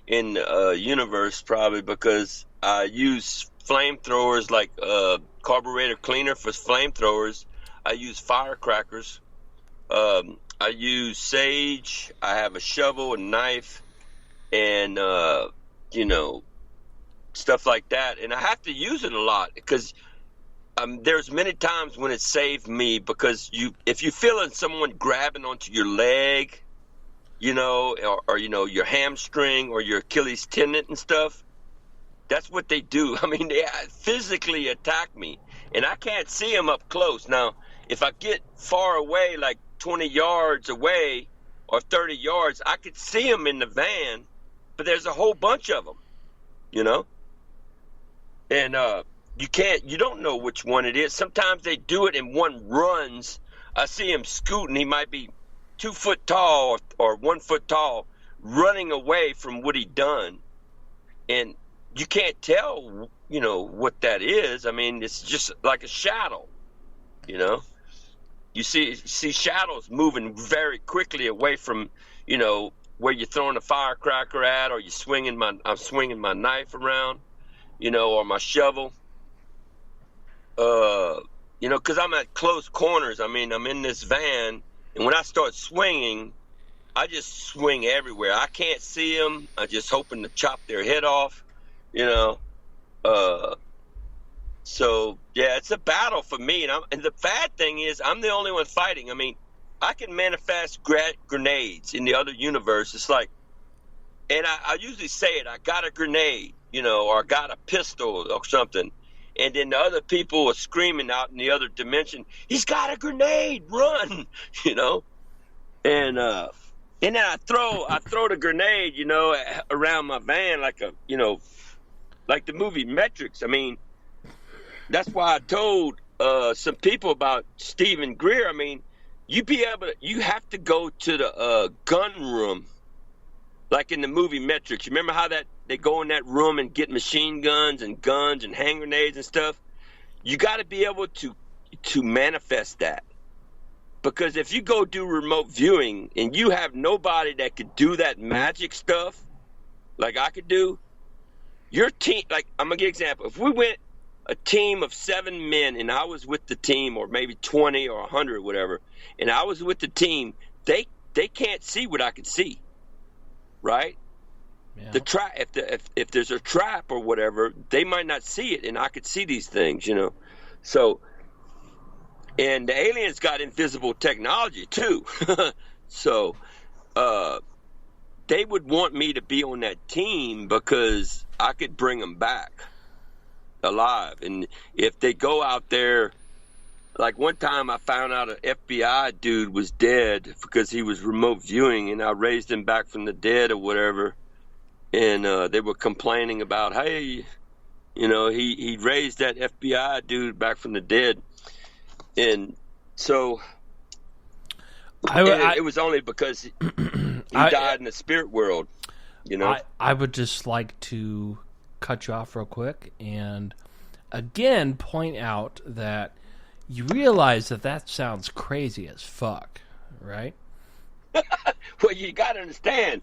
in the universe, probably, because I use flamethrowers like carburetor cleaner for flamethrowers. I use firecrackers. I use sage. I have a shovel, a knife, and stuff like that. And I have to use it a lot because there's many times when it saved me, because if you're feeling someone grabbing onto your leg, or your hamstring or your Achilles tendon and stuff, that's what they do. I mean, they physically attack me, and I can't see them up close. Now, if I get far away, like 20 yards away or 30 yards, I could see them in the van, but there's a whole bunch of them, and you don't know which one it is. Sometimes they do it and one runs. I see him scooting. He might be 2 foot tall or 1 foot tall, running away from what he done. And you can't tell, what that is. I mean, it's just like a shadow, You see shadows moving very quickly away from, where you're throwing a firecracker at, or I'm swinging my knife around, or my shovel. Because I'm at close corners. I mean, I'm in this van, and when I start swinging, I just swing everywhere. I can't see them. I'm just hoping to chop their head off, So, yeah, it's a battle for me. And the bad thing is, I'm the only one fighting. I mean, I can manifest grenades in the other universe. It's like, and I usually say it, I got a grenade, or I got a pistol or something. And then the other people are screaming out in the other dimension, he's got a grenade, run, And then I throw the grenade, around my van like like the movie Matrix. I mean, that's why I told some people about Stephen Greer. I mean, you have to go to the gun room, like in the movie Matrix. You remember how that they go in that room and get machine guns and hand grenades and stuff? You got to be able to manifest that. Because if you go do remote viewing and you have nobody that could do that magic stuff like I could do, your team, like, I'm going to give an example. If we went a team of 7 men and I was with the team, or maybe 20 or 100 or whatever, and I was with the team, they can't see what I could see, right? Yeah. The trap, if there's a trap or whatever, they might not see it, and I could see these things, So, and the aliens got invisible technology too. So, they would want me to be on that team because I could bring them back alive. And if they go out there, like one time I found out an FBI dude was dead because he was remote viewing, and I raised him back from the dead or whatever. And they were complaining about, hey, he raised that FBI dude back from the dead. And so it was only because he died in the spirit world, I would just like to cut you off real quick and again point out that you realize that sounds crazy as fuck, right? Well, you got to understand.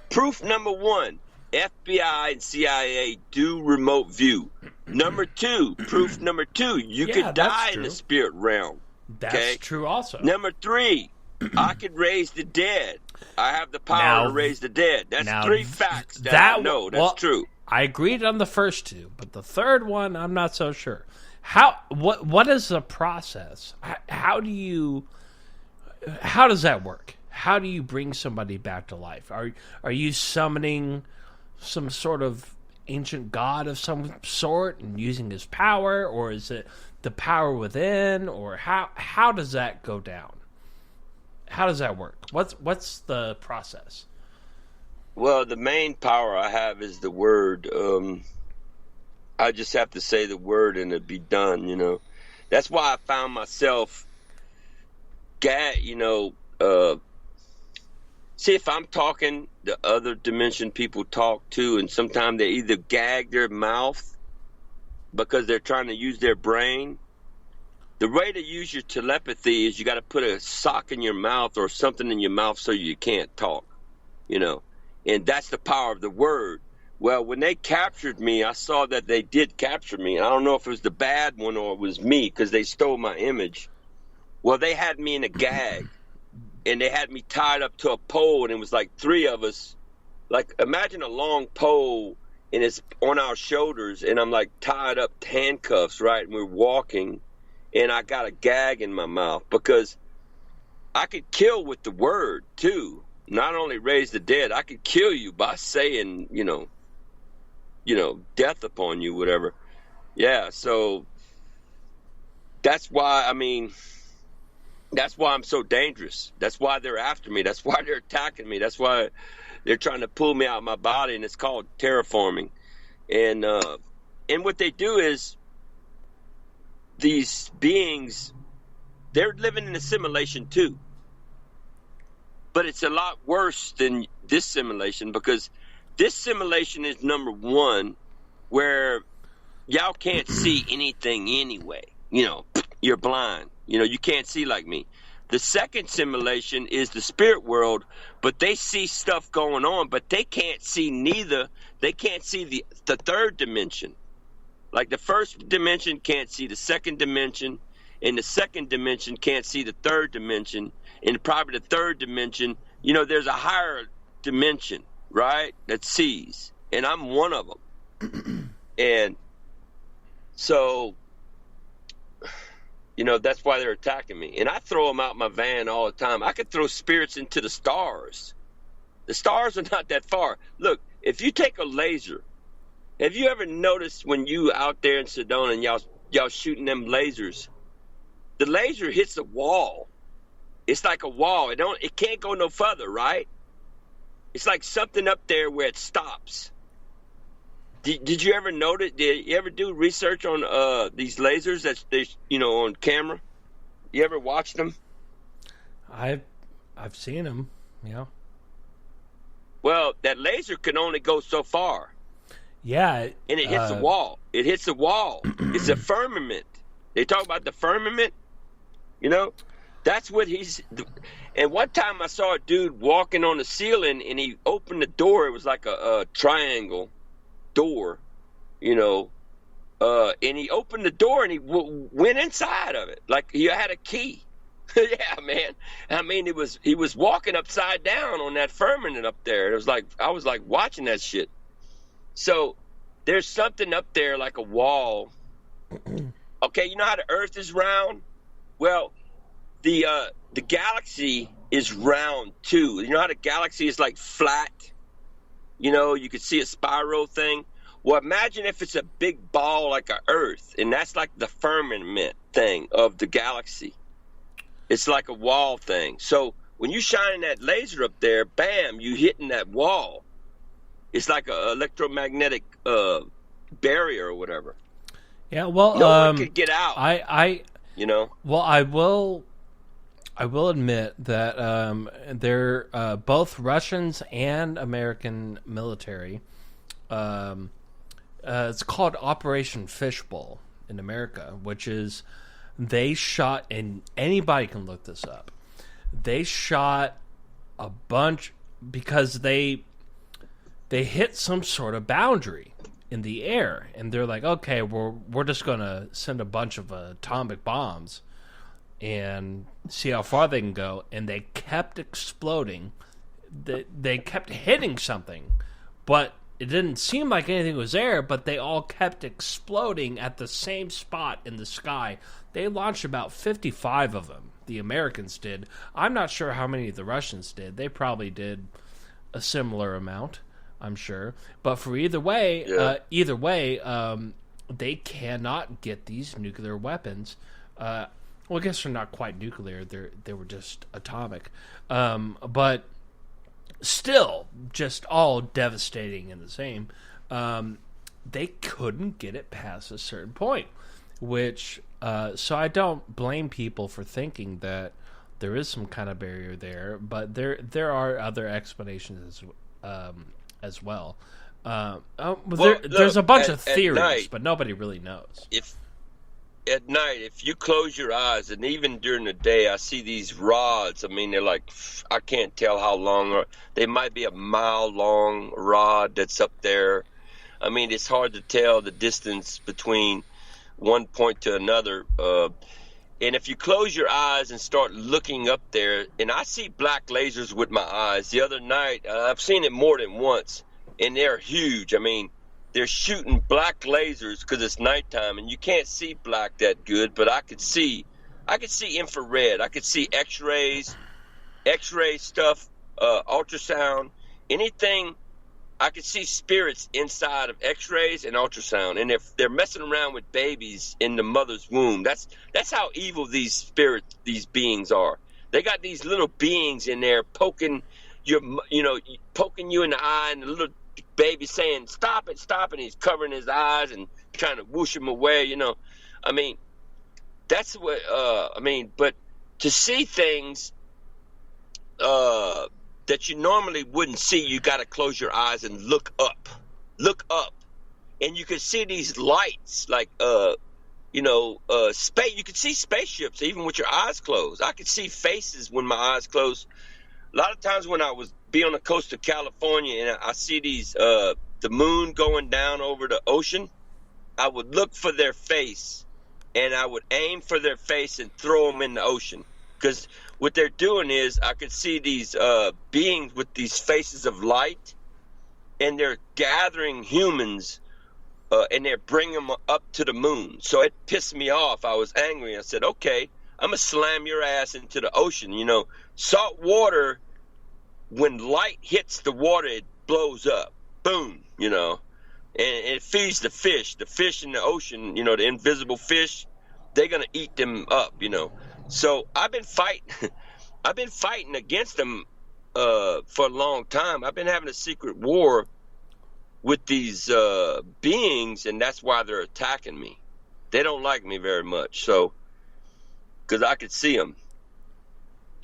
Proof number one, FBI and CIA do remote view. Number two, proof number two, you could die in the spirit realm. That's true also. Number three, I could raise the dead. I have the power to raise the dead. That's three facts that I know. That's true. I agreed on the first two, but the third one, I'm not so sure. What is the process? How does that work? How do you bring somebody back to life? Are you summoning some sort of ancient god of some sort and using his power, or is it the power within, or how does that go down? How does that work? What's the process? Well, the main power I have is the word. I just have to say the word and it'd be done, you know. That's why I found myself see, if I'm talking, the other dimension people talk too, and sometimes they either gag their mouth because they're trying to use their brain. The way to use your telepathy is you got to put a sock in your mouth or something in your mouth so you can't talk, you know. And that's the power of the word. Well, when they captured me, I saw that they did capture me. I don't know if it was the bad one or it was me because they stole my image. Well, they had me in a gag, and they had me tied up to a pole, and it was like three of us. Like, imagine a long pole, and it's on our shoulders, and I'm like tied up, handcuffs, right? And we're walking, and I got a gag in my mouth because I could kill with the word, too. Not only raise the dead, I could kill you by saying, you know, death upon you, whatever. Yeah, so that's why, that's why I'm so dangerous. That's why they're after me. That's why they're attacking me. That's why they're trying to pull me out of my body, and it's called terraforming. And what they do is these beings, they're living in a simulation too. But it's a lot worse than this simulation because this simulation is number one where y'all can't see anything anyway. You know, you're blind. You know, you can't see like me. The second simulation is the spirit world, but they see stuff going on, but they can't see they can't see the third dimension. Like the first dimension can't see the second dimension, and the second dimension can't see the third dimension, and probably the third dimension, you know, there's a higher dimension, right, that sees, and I'm one of them. And so, you know, that's why they're attacking me. And I throw them out my van all the time. I could throw spirits into the stars. The stars are not that far. Look, if you take a laser, have you ever noticed when you out there in Sedona and y'all shooting them lasers, the laser hits a wall. It's like a wall. It can't go no further, right? It's like something up there where it stops. Did you ever notice? Did you ever do research on these lasers that's on camera? You ever watched them? I've seen them. Yeah. Well, that laser can only go so far. Yeah. And it hits a wall. It hits a wall. It's a firmament. They talk about the firmament. You know, that's what he's. And one time I saw a dude walking on the ceiling, and he opened the door. It was like a triangle door, you know, and he opened the door and he went inside of it like he had a key. Yeah, man. I mean, he was walking upside down on that firmament up there. It was like I was like watching that shit. So there's something up there like a wall. Okay, you know how the Earth is round? Well, the galaxy is round too. You know how the galaxy is like flat? You know, you could see a spiral thing. Well, imagine if it's a big ball like a Earth, and that's like the firmament thing of the galaxy. It's like a wall thing. So when you shine that laser up there, bam, you hitting that wall. It's like an electromagnetic barrier or whatever. Yeah, well, no one could get out. You know. Well, I will admit that they're both Russians and American military. It's called Operation Fishbowl in America, which is they shot, and anybody can look this up. they shot a bunch because they hit some sort of boundary in the air, and they're like, okay, we're just gonna send a bunch of atomic bombs and see how far they can go. And they kept exploding. They kept hitting something, but it didn't seem like anything was there, but they all kept exploding at the same spot in the sky. They launched about 55 of them. The Americans did. I'm not sure how many the Russians did. They probably did a similar amount, I'm sure. But for either way, they cannot get these nuclear weapons. Well, I guess they're not quite nuclear. They were just atomic. But still, just all devastating and the same. They couldn't get it past a certain point, which so I don't blame people for thinking that there is some kind of barrier there, but there are other explanations as well. There's a bunch of theories, night, but nobody really knows. At night, if you close your eyes, and even during the day, I see these rods. I mean, they're like, I can't tell how long. They might be a mile-long rod that's up there. I mean, it's hard to tell the distance between one point to another. And if you close your eyes and start looking up there, and I see black lasers with my eyes. The other night, I've seen it more than once, and they're huge. I mean, they're shooting black lasers because it's nighttime, and you can't see black that good, but I could see infrared. I could see X-ray stuff, ultrasound, anything. I could see spirits inside of X-rays and ultrasound, and if they're messing around with babies in the mother's womb, that's how evil these beings are. They got these little beings in there poking you in the eye, and the little baby saying, "Stop it, stop it." And he's covering his eyes and trying to whoosh him away. I mean, that's what. But to see things that you normally wouldn't see, you got to close your eyes and look up, and you can see these lights, like space. You could see spaceships even with your eyes closed. I could see faces when my eyes closed. A lot of times when I was on the coast of California and I see these the moon going down over the ocean, I would look for their face, and I would aim for their face and throw them in the ocean. Because what they're doing is, I could see these beings with these faces of light, and they're gathering humans, and they're bringing them up to the moon. So it pissed me off. I was angry. I said, okay, I'm going to slam your ass into the ocean. Salt water, when light hits the water, it blows up. Boom, and it feeds the fish. The fish in the ocean, the invisible fish, they're going to eat them up, So I've been fighting against them for a long time. I've been having a secret war with these beings, and that's why they're attacking me. They don't like me very much, so because I could see them.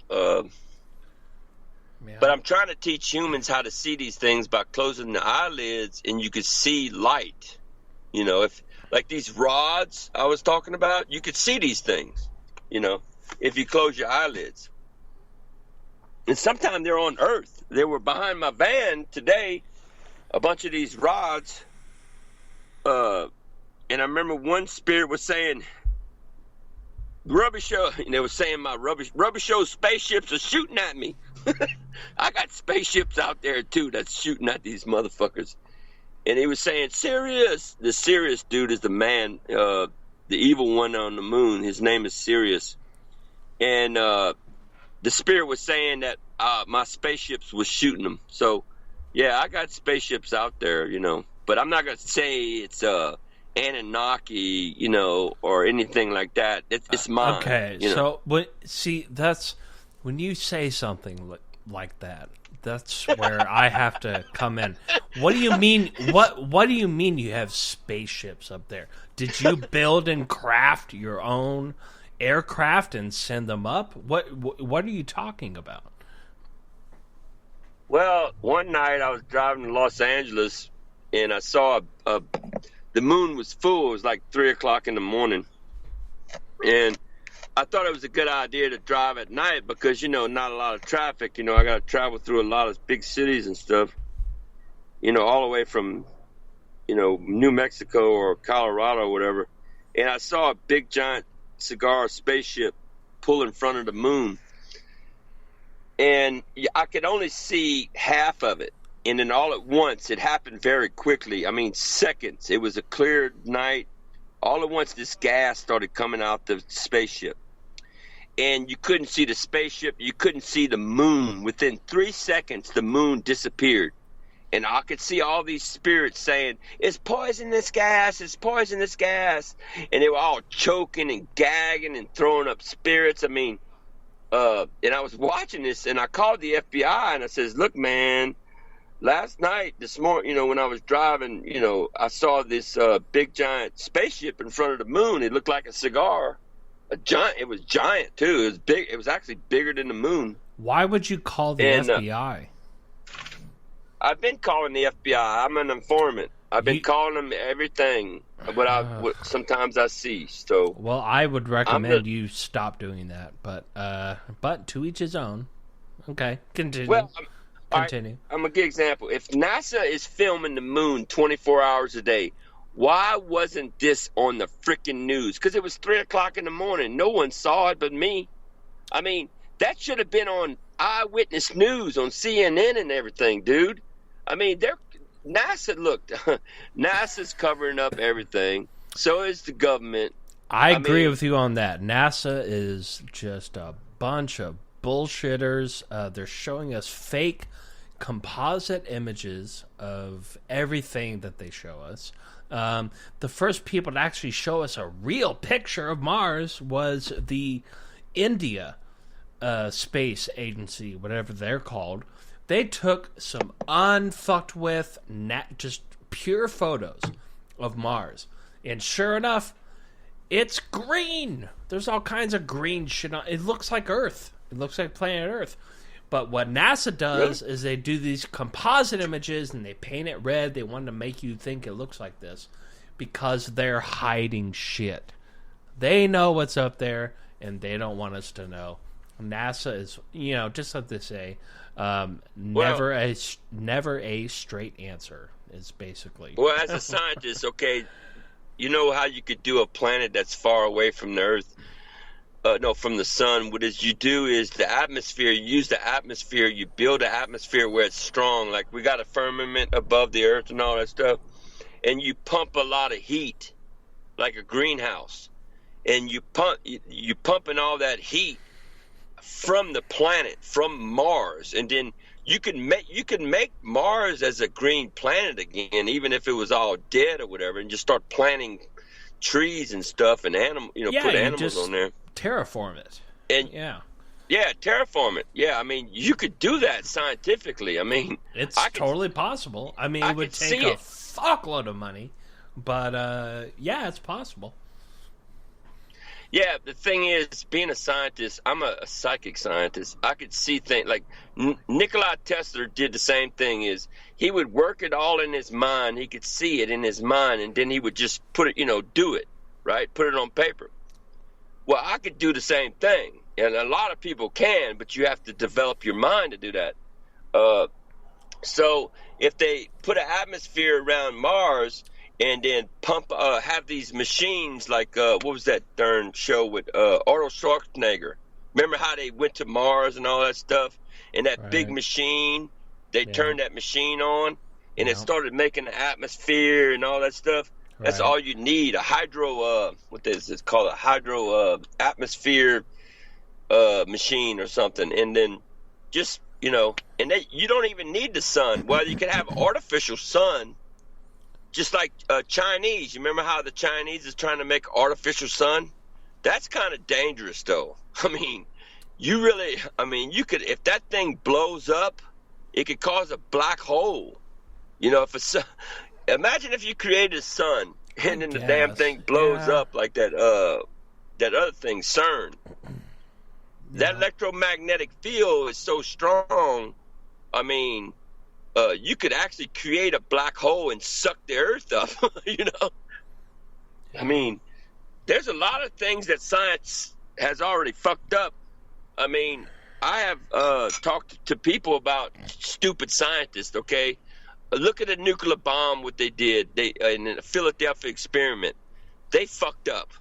But I'm trying to teach humans how to see these things by closing the eyelids, and you could see light. If like these rods I was talking about, you could see these things. If you close your eyelids. And sometimes they're on Earth. They were behind my van today, a bunch of these rods. And I remember one spirit was saying, "Rubber show," and they were saying my rubber show spaceships are shooting at me. I got spaceships out there too that's shooting at these motherfuckers. And he was saying, "Sirius." The Sirius dude is the man, the evil one on the moon. His name is Sirius. And the spirit was saying that my spaceships was shooting them. So, yeah, I got spaceships out there, But I'm not going to say it's Anunnaki, or anything like that. It's mine. Okay, so that's when you say something like that. That's where I have to come in. What do you mean? What do you mean you have spaceships up there? Did you build and craft your own aircraft and send them up? What are you talking about? Well, one night I was driving to Los Angeles, and I saw the moon was full. It was like 3:00 in the morning, and I thought it was a good idea to drive at night because, not a lot of traffic. I got to travel through a lot of big cities and stuff, all the way from, New Mexico or Colorado or whatever. And I saw a big, giant cigar spaceship pull in front of the moon. And I could only see half of it. And then all at once, it happened very quickly. I mean, seconds. It was a clear night. All at once, this gas started coming out the spaceship. And you couldn't see the spaceship. You couldn't see the moon. Within 3 seconds, the moon disappeared. And I could see all these spirits saying, it's poisonous gas, it's poisonous gas. And they were all choking and gagging and throwing up spirits. I mean, and I was watching this, and I called the FBI, and I says, look, man, last night, this morning, when I was driving, I saw this big, giant spaceship in front of the moon. It looked like a cigar. It was giant, too. It was big. It was actually bigger than the moon. Why would you call the FBI? I've been calling the FBI. I'm an informant. I've been calling them everything. What sometimes I see. So, well, I would recommend you stop doing that. But to each his own. Okay, continue. Well, continue. Right, I'm gonna give an example. If NASA is filming the moon 24 hours a day, why wasn't this on the freaking news? Because it was 3:00 in the morning. No one saw it but me. I mean, that should have been on Eyewitness News on CNN and everything, dude. I mean, NASA's covering up everything. So is the government. I agree with you on that. NASA is just a bunch of bullshitters. They're showing us fake composite images of everything that they show us. The first people to actually show us a real picture of Mars was the India Space Agency, whatever they're called. They took some unfucked with, just pure photos of Mars. And sure enough, it's green. There's all kinds of green shit on it. Looks like Earth. It looks like planet Earth. But what NASA does is they do these composite images and they paint it red. They want to make you think it looks like this because they're hiding shit. They know what's up there and they don't want us to know. NASA is, just like they say, never a straight answer is basically. Well, as a scientist, okay, you know how you could do a planet that's far away from the Earth? From the sun. What you do is the atmosphere, you use the atmosphere, you build an atmosphere where it's strong. Like we got a firmament above the Earth and all that stuff. And you pump a lot of heat, like a greenhouse. And you pumping all that heat from the planet, from Mars, and then you can make Mars as a green planet again, even if it was all dead or whatever, and just start planting trees and stuff and put animals on there. Terraform it. And terraform it. Yeah, I mean, you could do that scientifically. I mean, it's totally possible. I mean, it would take a fuckload of money, but it's possible. Yeah, the thing is, being a scientist, I'm a psychic scientist. I could see things like Nikola Tesla did the same thing. Is he would work it all in his mind. He could see it in his mind, and then he would just put it, do it, right? Put it on paper. Well, I could do the same thing, and a lot of people can, but you have to develop your mind to do that. So if they put an atmosphere around Mars and then have these machines like, what was that darn show with Arnold Schwarzenegger? Remember how they went to Mars and all that stuff? And that big machine, they turned that machine on, and it started making the atmosphere and all that stuff. That's all you need, a hydro, it's called a hydro atmosphere machine or something. And then just, you don't even need the sun. Well, you can have artificial sun. Just like Chinese. You remember how the Chinese is trying to make artificial sun? That's kind of dangerous, though. I mean, you could, if that thing blows up, it could cause a black hole. Imagine if you created a sun and then the damn thing blows up like that other thing, CERN. That electromagnetic field is so strong. I mean, you could actually create a black hole and suck the Earth up, I mean, there's a lot of things that science has already fucked up. I mean, I have talked to people about stupid scientists, okay? Look at the nuclear bomb, what they did in the Philadelphia experiment. They fucked up.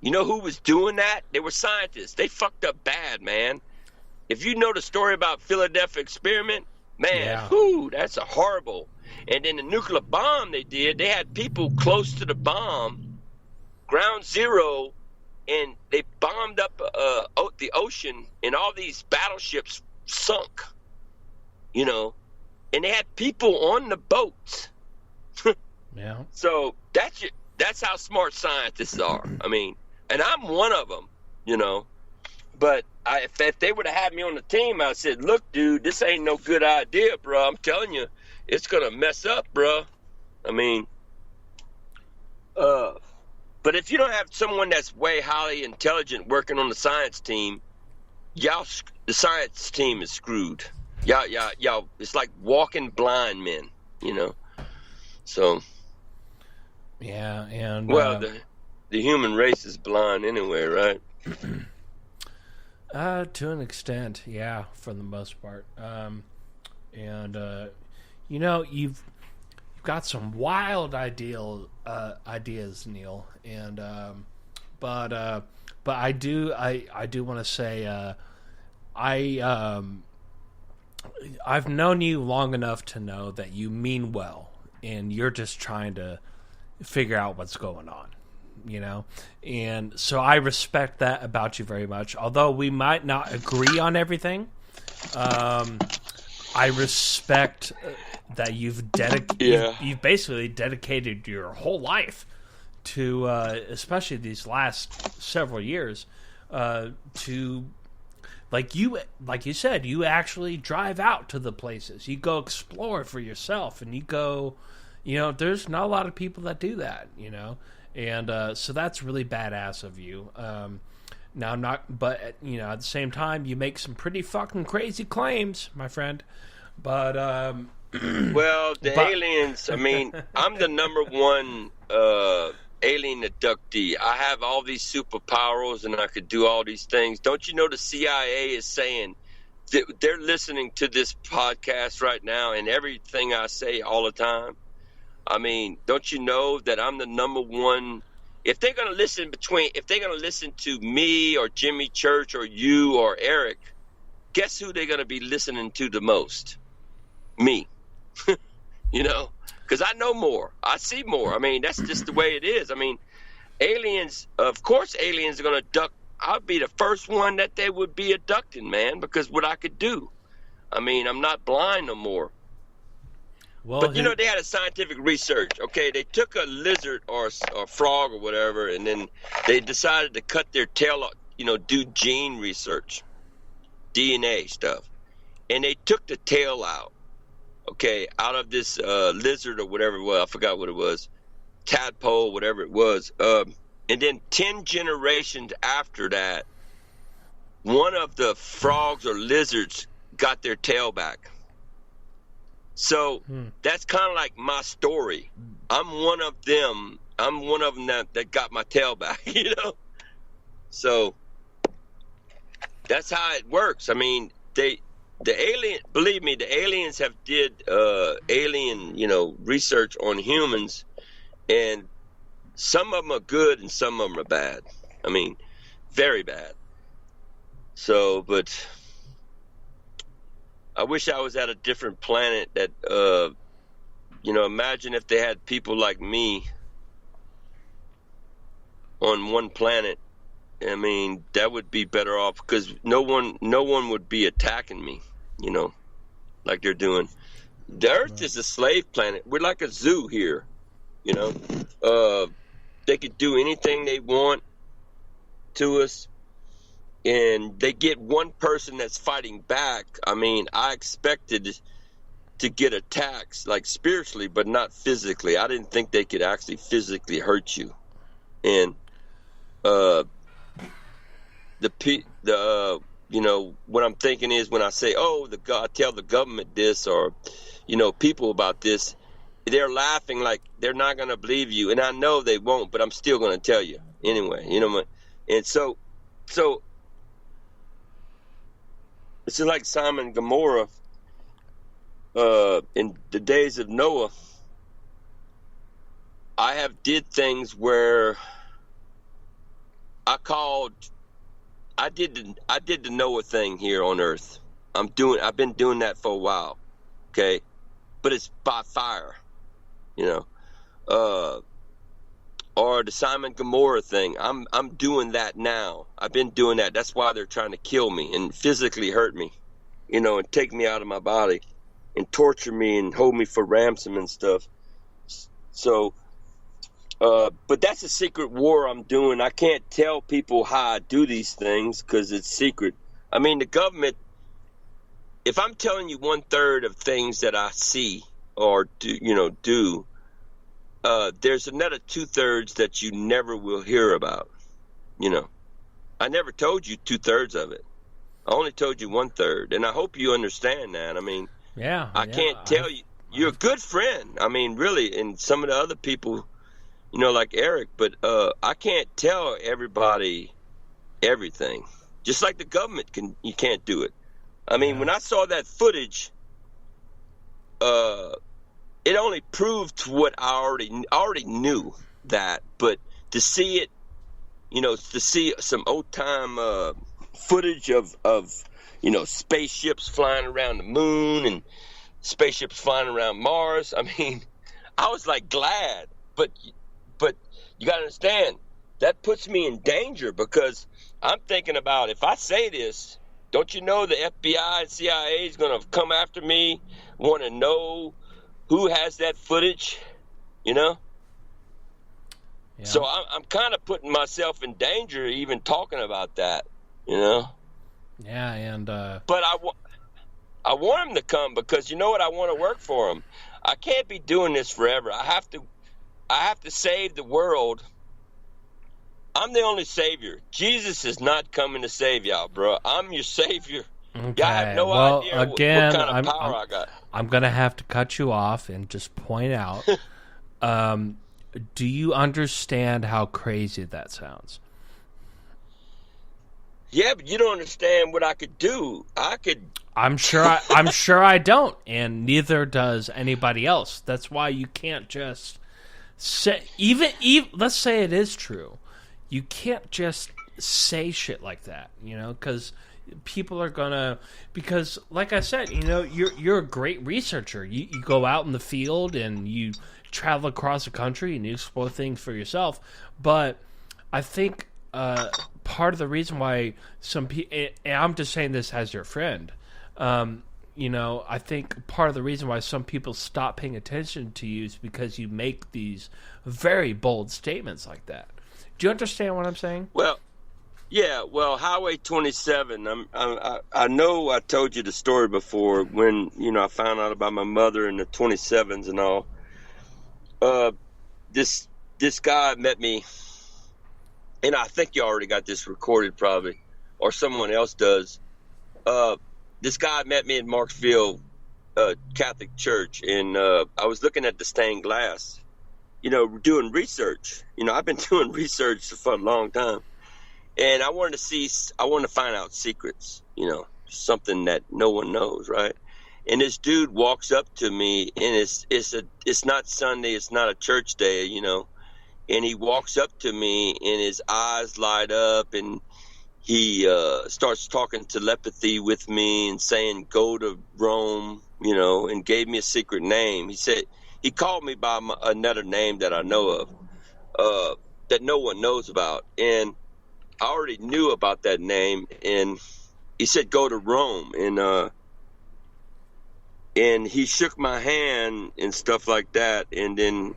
You know who was doing that? They were scientists. They fucked up bad, man. If you know the story about Philadelphia experiment, man, that's a horrible. And then the nuclear bomb they did, they had people close to the bomb, ground zero, and they bombed up the ocean, and all these battleships sunk, you know, and they had people on the boats. Yeah. So that's how smart scientists are. I mean, and I'm one of them, you know. But if they would have had me on the team, I said, look, dude, this ain't no good idea, bro. I'm telling you, it's going to mess up, bro. I mean, but if you don't have someone that's way highly intelligent working on the science team, the science team is screwed. Y'all, it's like walking blind men, you know. So, yeah, and well, the human race is blind anyway, right? To an extent, yeah, for the most part. And you know, you've got some wild ideas, Neil, and but I do want to say I've known you long enough to know that you mean well, and you're just trying to figure out what's going on, you know? And so I respect that about you very much. Although we might not agree on everything, I respect that you've basically dedicated your whole life to, especially these last several years, to, like you said, you actually drive out to the places. You go explore for yourself, and you go, you know, there's not a lot of people that do that, you know, and so that's really badass of you. Now I'm not, but you know, at the same time, you make some pretty fucking crazy claims, my friend. But well, aliens. I mean, I'm the number one alien abductee. I have all these superpowers, and I could do all these things. Don't you know the CIA is saying they're listening to this podcast right now and everything I say all the time? I mean, don't you know that I'm the number one? If they're going to listen to me or Jimmy Church or you or Eric, guess who they're going to be listening to the most? Me. You know, because I know more. I see more. I mean, that's just the way it is. I mean, aliens, of course aliens are going to abduct. I'll be the first one that they would be abducting, man, because what I could do. I mean, I'm not blind no more. Well, but, you know, they had a scientific research. Okay, they took a lizard or a frog or whatever, and then they decided to cut their tail off, you know, do gene research, DNA stuff. And they took the tail out, okay, out of this lizard or whatever it was. I forgot what it was, tadpole, whatever it was. And then 10 generations after that, one of the frogs or lizards got their tail back. So that's kind of like my story. I'm one of them. I'm one of them that got my tail back, you know? So that's how it works. I mean, believe me, the aliens have did alien, you know, research on humans, and some of them are good and some of them are bad. I mean, very bad. So, but I wish I was at a different planet that, you know, imagine if they had people like me on one planet. I mean, that would be better off because no one would be attacking me, you know, like they're doing. The Earth is a slave planet. We're like a zoo here, you know. They could do anything they want to us. And they get one person that's fighting back. I mean, I expected to get attacks, like spiritually, but not physically. I didn't think they could actually physically hurt you. And you know, what I'm thinking is when I say, oh, I tell the government this or, you know, people about this, they're laughing like they're not going to believe you. And I know they won't, but I'm still going to tell you anyway, you know. And so So it's like Sodom and Gomorrah in the days of Noah. I have did things where I did the Noah thing here on earth. I've been doing that for a while. Okay. But it's by fire, or the Sodom and Gomorrah thing. I'm doing that now. I've been doing that. That's why they're trying to kill me and physically hurt me, and take me out of my body and torture me and hold me for ransom and stuff. So, but that's a secret war I'm doing. I can't tell people how I do these things because it's secret. I mean, the government, if I'm telling you 1/3 of things that I see or do, there's another 2/3 that you never will hear about. I never told you 2/3 of it. I only told you 1/3, and I hope you understand that. I mean, I can't tell you. You're a good friend. I mean, really, and some of the other people, like Eric, but I can't tell everybody everything. Just like the government you can't do it. I mean, when I saw that footage, it only proved what I already knew that, but to see it, to see some old time footage of spaceships flying around the moon and spaceships flying around Mars. I mean, I was like glad, but you got to understand that puts me in danger because I'm thinking about if I say this, don't you know the FBI and CIA is going to come after me, want to know who has that footage, Yeah. So I'm kind of putting myself in danger even talking about that, Yeah, and but I want him to come because you know what? I want to work for him. I can't be doing this forever. I have to save the world. I'm the only savior. Jesus is not coming to save y'all, bro. I'm your savior. Okay. Y'all have no idea what kind of power I got. I'm going to have to cut you off and just point out, do you understand how crazy that sounds? Yeah, but you don't understand what I could do. I'm sure I don't, and neither does anybody else. That's why you can't just say even let's say it is true. You can't just say shit like that, because people are gonna. Because, like I said, you're a great researcher. You go out in the field and you travel across the country and you explore things for yourself. But I think part of the reason why some people, and I'm just saying this as your friend, I think part of the reason why some people stop paying attention to you is because you make these very bold statements like that. Do you understand what I'm saying? Well, yeah. Well, Highway 27. I know I told you the story before when I found out about my mother and the 27s and all. This guy met me, and I think you already got this recorded probably, or someone else does. This guy met me at Marksville Catholic Church, and I was looking at the stained glass, doing research. I've been doing research for a long time, and I wanted to find out secrets, something that no one knows, right? And this dude walks up to me, and it's not Sunday, it's not a church day, and he walks up to me, and his eyes light up, and he starts talking telepathy with me and saying, go to Rome, and gave me a secret name. He called me by another name that I know of, that no one knows about. And I already knew about that name. And he said, go to Rome. And he shook my hand and stuff like that. And then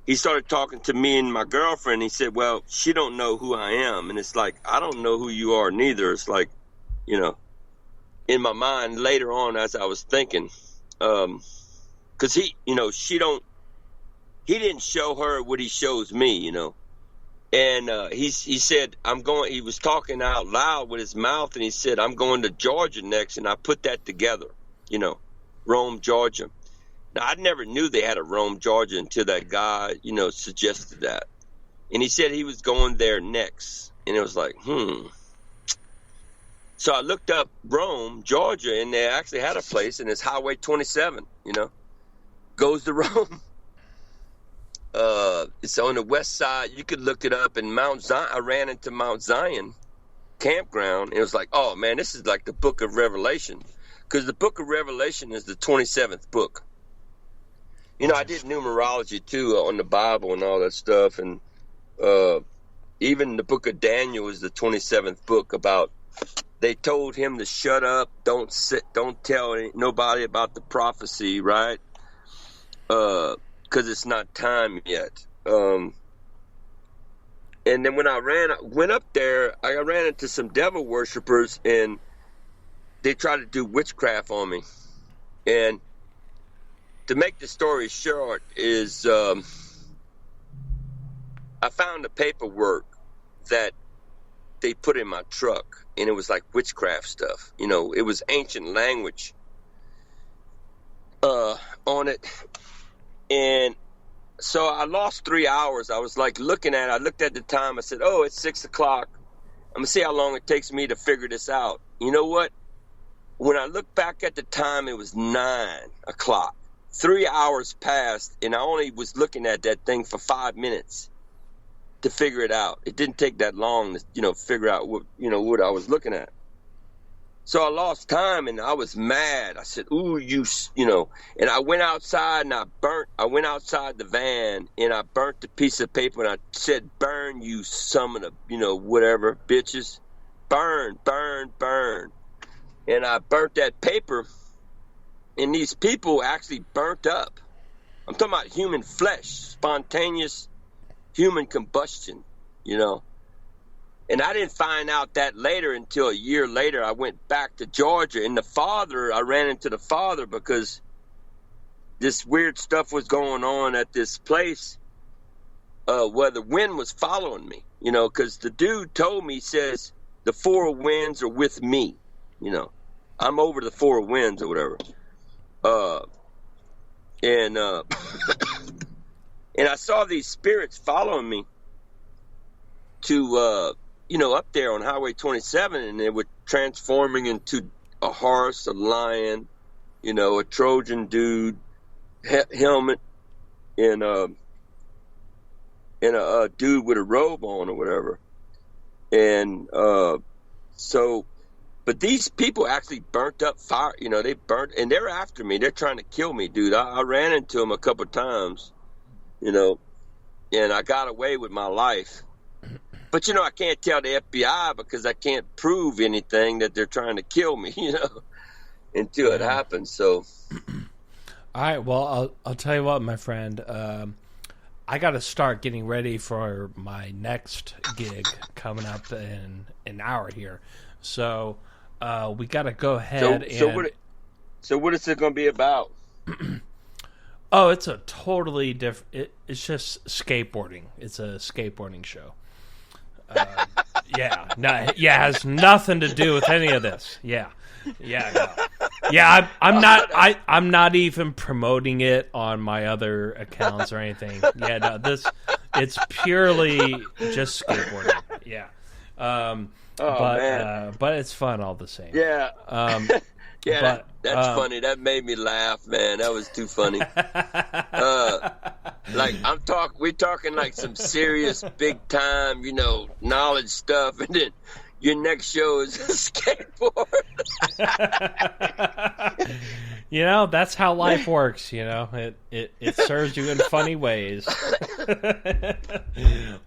he started talking to me and my girlfriend. He said, well, she don't know who I am. And it's like, I don't know who you are neither. It's like, in my mind later on as I was thinking, because he didn't show her what he shows me, And he said, he was talking out loud with his mouth, and he said, I'm going to Georgia next. And I put that together, Rome, Georgia. Now, I never knew they had a Rome, Georgia until that guy, suggested that. And he said he was going there next. And it was like, So I looked up Rome, Georgia, and they actually had a place, and it's Highway 27, goes to Rome. It's on the west side. You could look it up in Mount Zion. I ran into Mount Zion campground, and it was like, oh, man, this is like the book of Revelation. Because the book of Revelation is the 27th book. I did numerology, too, on the Bible and all that stuff. And even the book of Daniel is the 27th book about, they told him to shut up, don't tell nobody about the prophecy, right? Because it's not time yet. And then when I went up there, I ran into some devil worshipers, and they tried to do witchcraft on me. And to make the story short is I found the paperwork that they put in my truck, and it was like witchcraft stuff. It was ancient language on it. And so I lost 3 hours. I was like looking at it. I looked at the time. I said, oh, it's 6 o'clock. I'm going to see how long it takes me to figure this out. You know what? When I look back at the time, it was 9 o'clock. 3 hours passed, and I only was looking at that thing for 5 minutes to figure it out. It didn't take that long to, figure out what I was looking at. So I lost time, and I was mad. I said, ooh, and I went outside, and I went outside the van, and I burnt the piece of paper, and I said, burn, you some of the, whatever, bitches. Burn, burn, burn. And I burnt that paper, and these people actually burnt up. I'm talking about human flesh, spontaneous human combustion, And I didn't find out that later until a year later. I went back to Georgia, and I ran into the father because this weird stuff was going on at this place where the wind was following me, because the dude told me, he says, the four winds are with me, I'm over the four winds or whatever. And I saw these spirits following me to, up there on Highway 27, and they were transforming into a horse, a lion, a Trojan dude, helmet, and a dude with a robe on or whatever. And but these people actually burnt up fire, they burnt, and they're after me. They're trying to kill me, dude. I ran into them a couple of times, and I got away with my life. But, I can't tell the FBI because I can't prove anything that they're trying to kill me, until it happens. So, all right. Well, I'll tell you what, my friend. I got to start getting ready for my next gig coming up in an hour here. So, we got to go ahead So what is it going to be about? Oh, it's a totally different. It's just skateboarding. It's a skateboarding show. It has nothing to do with any of this. No. I'm not even promoting it on my other accounts or anything. It's purely just skateboarding. Yeah. But it's fun all the same. Yeah. That's funny. That made me laugh, man. That was too funny. We're talking like some serious big time, knowledge stuff, and then your next show is a skateboard. That's how life works. It serves you in funny ways.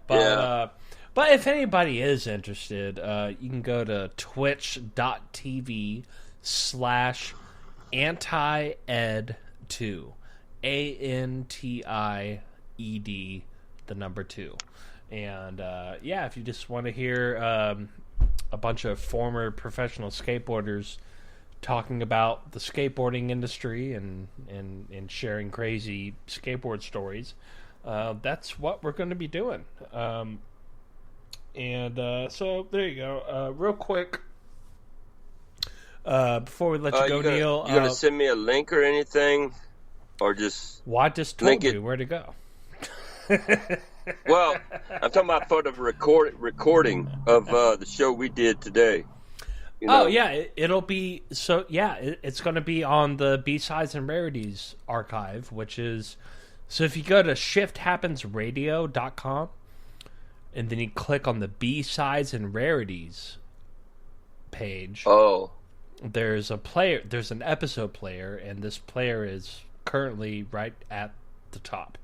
But if anybody is interested, you can go to twitch.tv/antied2, ANTIED, the number 2. And if you just want to hear a bunch of former professional skateboarders talking about the skateboarding industry and sharing crazy skateboard stories, that's what we're going to be doing. So there you go. Real quick, before we let you go, Neil, you gonna send me a link or anything, or just? Well, I just told you where to go. Well, I'm talking about for the recording of the show we did today. You know? Oh yeah, it'll be so. Yeah, it's going to be on the B-Sides and Rarities archive, which is so. If you go to shifthappensradio.com and then you click on the B-Sides and Rarities page, there's an episode player, and this player is currently right at the top.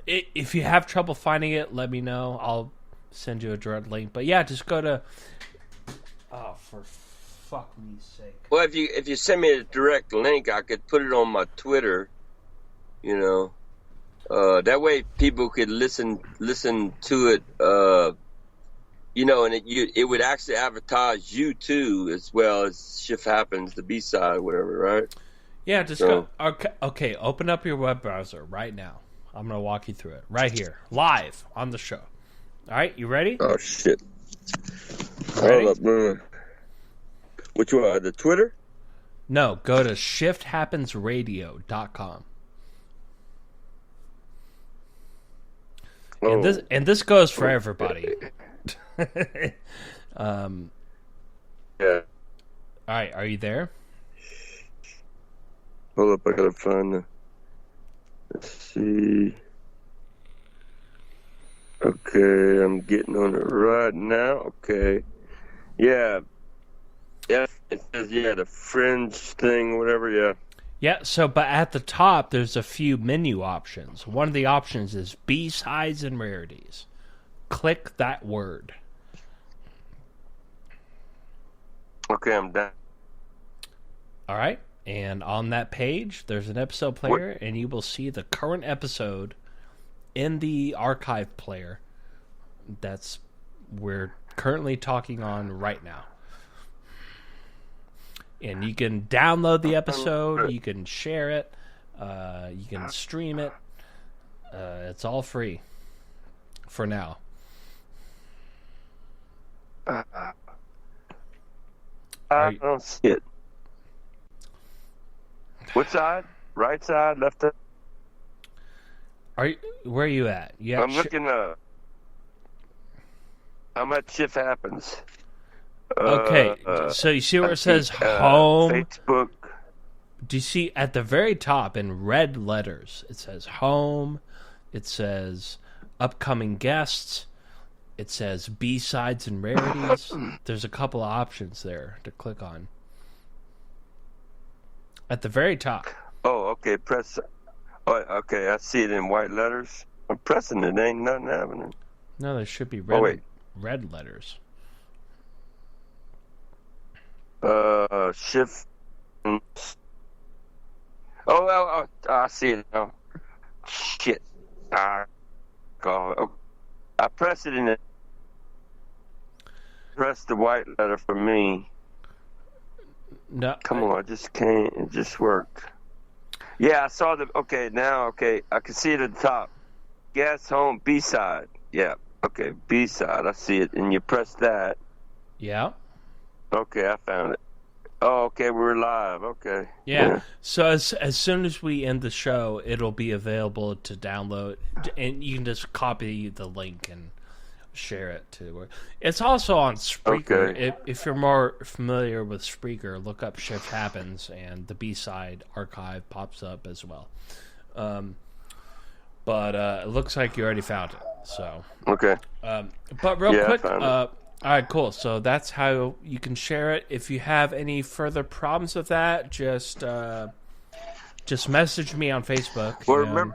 If you have trouble finding it, let me know. I'll send you a direct link. But yeah, just go to. Oh, for fuck me sake! Well, if you send me a direct link, I could put it on my Twitter. You know, that way people could listen to it. You know, and it would actually advertise you too, as well as Shift Happens, the B-side, whatever, right? Yeah, just go. Okay, open up your web browser right now. I'm going to walk you through it right here, live on the show. All right, you ready? Oh, shit. Ready? Hold up, man. Which one? The Twitter? No, go to shifthappensradio.com. Oh. And this goes for everybody. Yeah. All right, are you there? Hold up, I gotta find the. Let's see. Okay, I'm getting on it right now. Okay. Yeah. Yeah, it says, the fringe thing, whatever, yeah. Yeah, but at the top, there's a few menu options. One of the options is B-Sides and Rarities. Click that word. Okay, I'm done. All right. And on that page, there's an episode player, and you will see the current episode in the archive player that's we're currently talking on right now. And you can download the episode, you can share it, you can stream it. It's all free for now. I don't see it. What side? Right side? Left side? Where are you at? I'm looking. I'm at Shift Happens. Okay, so you see where it says home? Facebook. Do you see at the very top in red letters? It says home. It says upcoming guests. It says B-Sides and Rarities. There's a couple of options there to click on. At the very top. Oh, okay. Press. Oh, okay. I see it in white letters. I'm pressing it. Ain't nothing happening. No, there should be red letters. Shift. Oh, I see it now. Shit. I press it in it. Press the white letter for me. No. Come on, I just can't. It just worked. Yeah, I saw the. Okay, now, okay. I can see it at the top. Guest home, B-side. Yeah, okay, B-side. I see it. And you press that. Yeah. Okay, I found it. Oh, okay, we're live. Okay. Yeah. So as soon as we end the show, it'll be available to download, and you can just copy the link and share it to. It's also on Spreaker. Okay. If you're more familiar with Spreaker, look up Shift Happens, and the B-side archive pops up as well. But it looks like you already found it. So okay. But real quick. All right, cool. So that's how you can share it. If you have any further problems with that, just message me on Facebook. Well, remember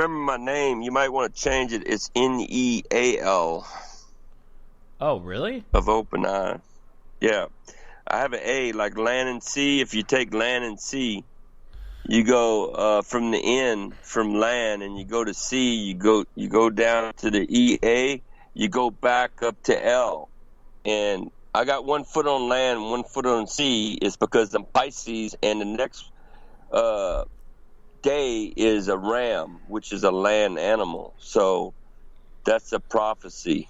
my name. You might want to change it. It's Neal. Oh, really? Of Open Eye. Yeah. I have an A, like land and sea. If you take land and sea, you go from the N, from land, and you go to sea. You go down to the EA. You go back up to L. And I got 1 foot on land, 1 foot on sea. It's because I'm Pisces, and the next day is a ram, which is a land animal. So that's a prophecy.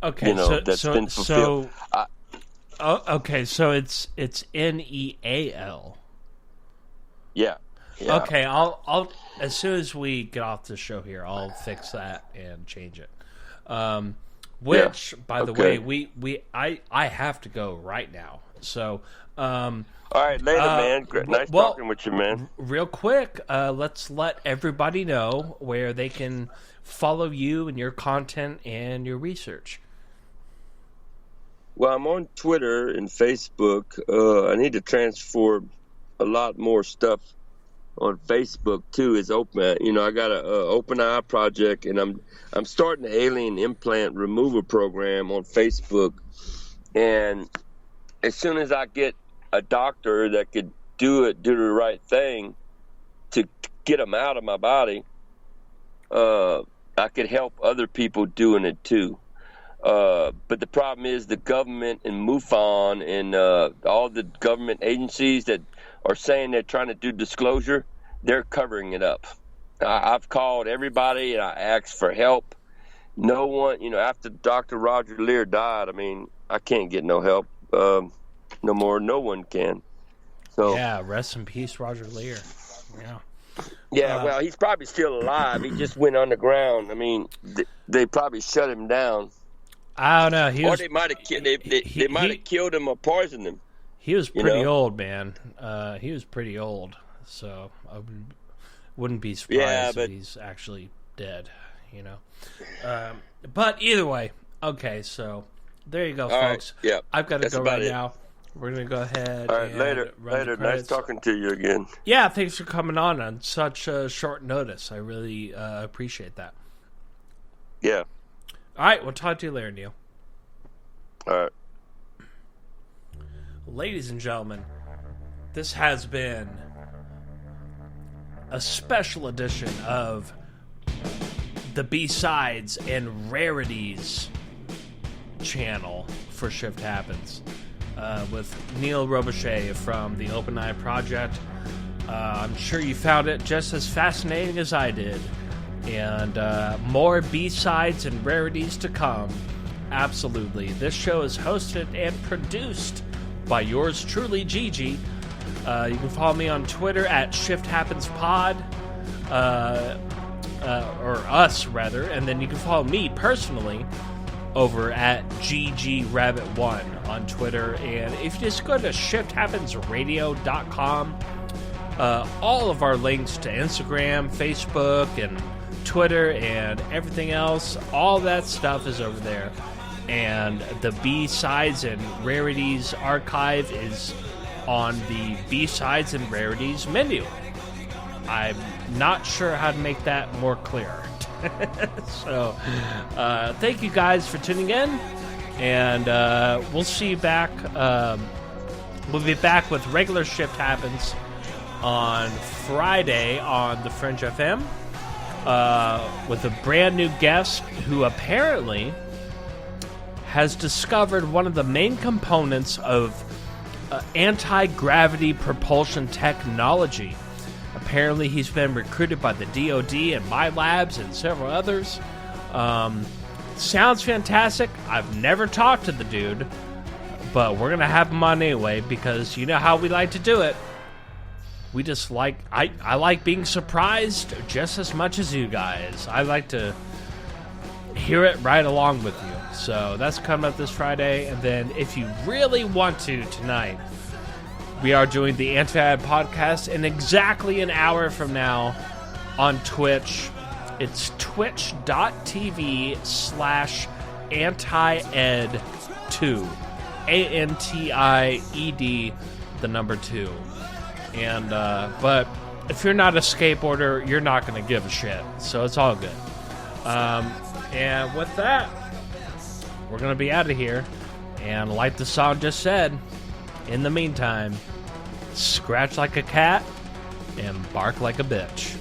Okay, that's been fulfilled. Okay, so it's Neal. Yeah. Yeah. Okay, I'll as soon as we get off the show here, I'll fix that and change it. Which, by the way, I have to go right now. So, all right, later, man. Nice talking with you, man. Real quick, let's let everybody know where they can follow you and your content and your research. Well, I'm on Twitter and Facebook. I need to transfer a lot more stuff on Facebook too. Is open. I got a open eye project, and I'm starting an alien implant removal program on Facebook. And as soon as I get a doctor that could do the right thing to get them out of my body, I could help other people doing it too. But the problem is the government and MUFON and all the government agencies that are saying they're trying to do disclosure, they're covering it up. I've called everybody and I asked for help. No one, after Dr. Roger Leir died, I can't get no help no more. No one can. So yeah, rest in peace, Roger Leir. Yeah. Yeah, well, he's probably still alive. He just went underground. They probably shut him down. I don't know. Or they might have killed him or poisoned him. He was pretty old, man. He was pretty old, so I wouldn't be surprised if he's actually dead. But either way, okay. So there you go, folks. Right, yeah, I've got to go right now. We're gonna go ahead. All right, later. Nice talking to you again. Yeah, thanks for coming on such short notice. I really appreciate that. Yeah. All right, we'll talk to you later, Neil. All right. Ladies and gentlemen, this has been a special edition of the B-Sides and Rarities channel for Shift Happens with Neil Robuchet from the Open Eye Project. I'm sure you found it just as fascinating as I did. And more B-Sides and Rarities to come. Absolutely. This show is hosted and produced by yours truly, Gigi. You can follow me on Twitter at ShiftHappensPod, or us, rather. And then you can follow me personally over at GGRabbit1 on Twitter. And if you just go to ShiftHappensRadio.com, all of our links to Instagram, Facebook, and Twitter and everything else, all that stuff is over there. And the B-Sides and Rarities archive is on the B-Sides and Rarities menu. I'm not sure how to make that more clear. So thank you guys for tuning in, and we'll see you back. We'll be back with regular Shift Happens on Friday on the Fringe FM with a brand new guest who apparently has discovered one of the main components of anti-gravity propulsion technology. Apparently he's been recruited by the DoD and my labs and several others. Sounds fantastic. I've never talked to the dude, but we're going to have him on anyway, because you know how we like to do it. We just like, I like being surprised just as much as you guys. I like to hear it right along with you. So that's coming up this Friday. And then if you really want to tonight, we are doing the Anti-Ed podcast in exactly an hour from now on Twitch. It's twitch.tv/antied2. ANTIED, the number 2. And, but if you're not a skateboarder, you're not going to give a shit. So it's all good. And with that, we're going to be out of here. And like the song just said, in the meantime, scratch like a cat and bark like a bitch.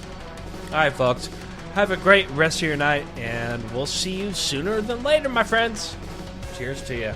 All right, folks. Have a great rest of your night, and we'll see you sooner than later, my friends. Cheers to you.